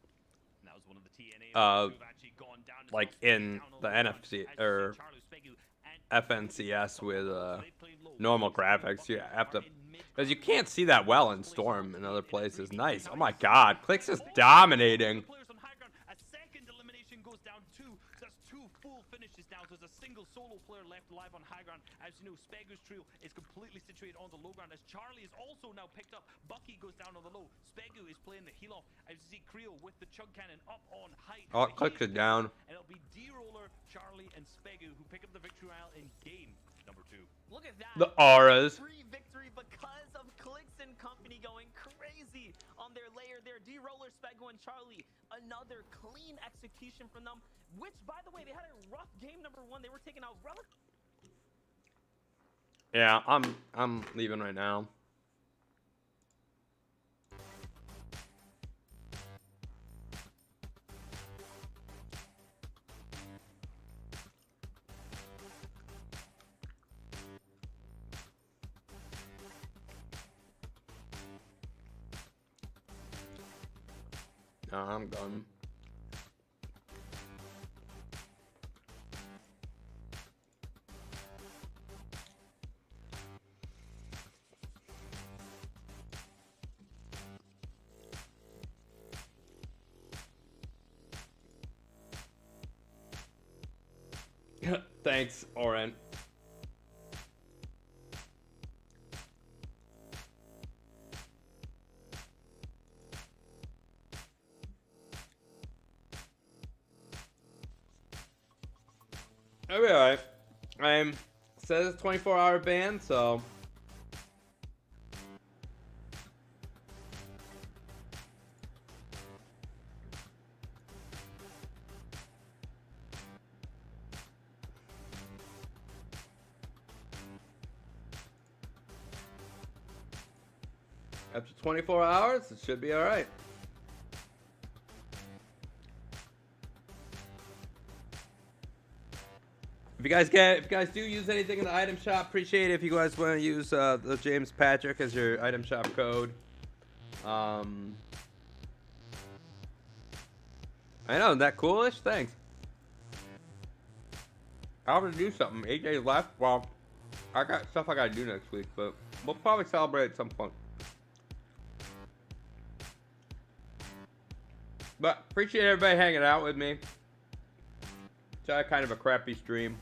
That was one of the TNA who've actually gone down like in the NFC or FNCS with normal graphics. You have to, because you can't see that well in Storm and other places. Nice. Oh my God, Clicks is dominating. A second elimination goes down 2. That's 2 full finishes now. There's a single solo player left alive on high ground. As you know, Spegu's trio is completely situated on the low ground, as Charlie is also now picked up. Bucky goes down on the low. Spegu is playing the heal off. As you see, Creo with the chug cannon up on height. Oh, Clicks is down. And it'll be D-Roller, Charlie, and Spegu who pick up the victory royale in game number 2. Look at that. The auras. Free victory because of Clicks and company going crazy on their layer there. D-Roller, Spegu, and Charlie. Another clean execution from them, which, by the way, they had a rough game number 1. They were taking out Yeah, I'm leaving right now. No, I'm gone. Thanks, Oren. I'll be alright. Says 24-hour ban, so After 24 hours, it should be all right. If you guys do use anything in the item shop, appreciate it. If you guys want to use the James Patrick as your item shop code. I know, isn't that coolish? Thanks. I'll have to do something. 8 days left. Well, I got stuff I gotta do next week, but we'll probably celebrate at some point. But appreciate everybody hanging out with me. It's kind of a crappy stream.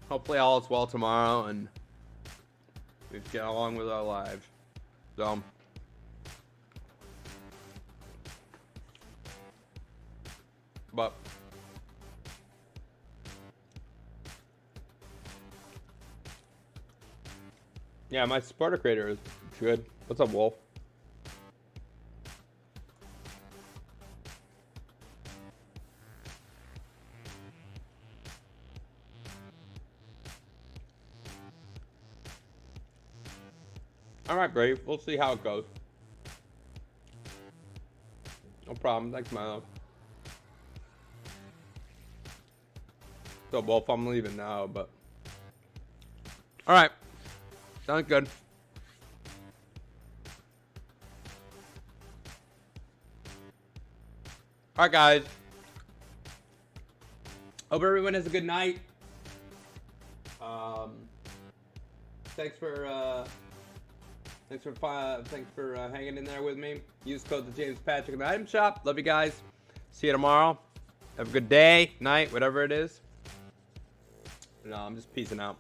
Hopefully all is well tomorrow and we just get along with our lives. So but yeah, my supporter creator is good. What's up, Wolf? Alright, Brave. We'll see how it goes. No problem. Thanks, Milo. So, Wolf, I'm leaving now, but... Alright. Sounds good. Alright, guys. Hope everyone has a good night. Thanks for hanging in there with me. Use code the James Patrick in the item shop. Love you guys. See you tomorrow. Have a good day, night, whatever it is. No, I'm just peacing out.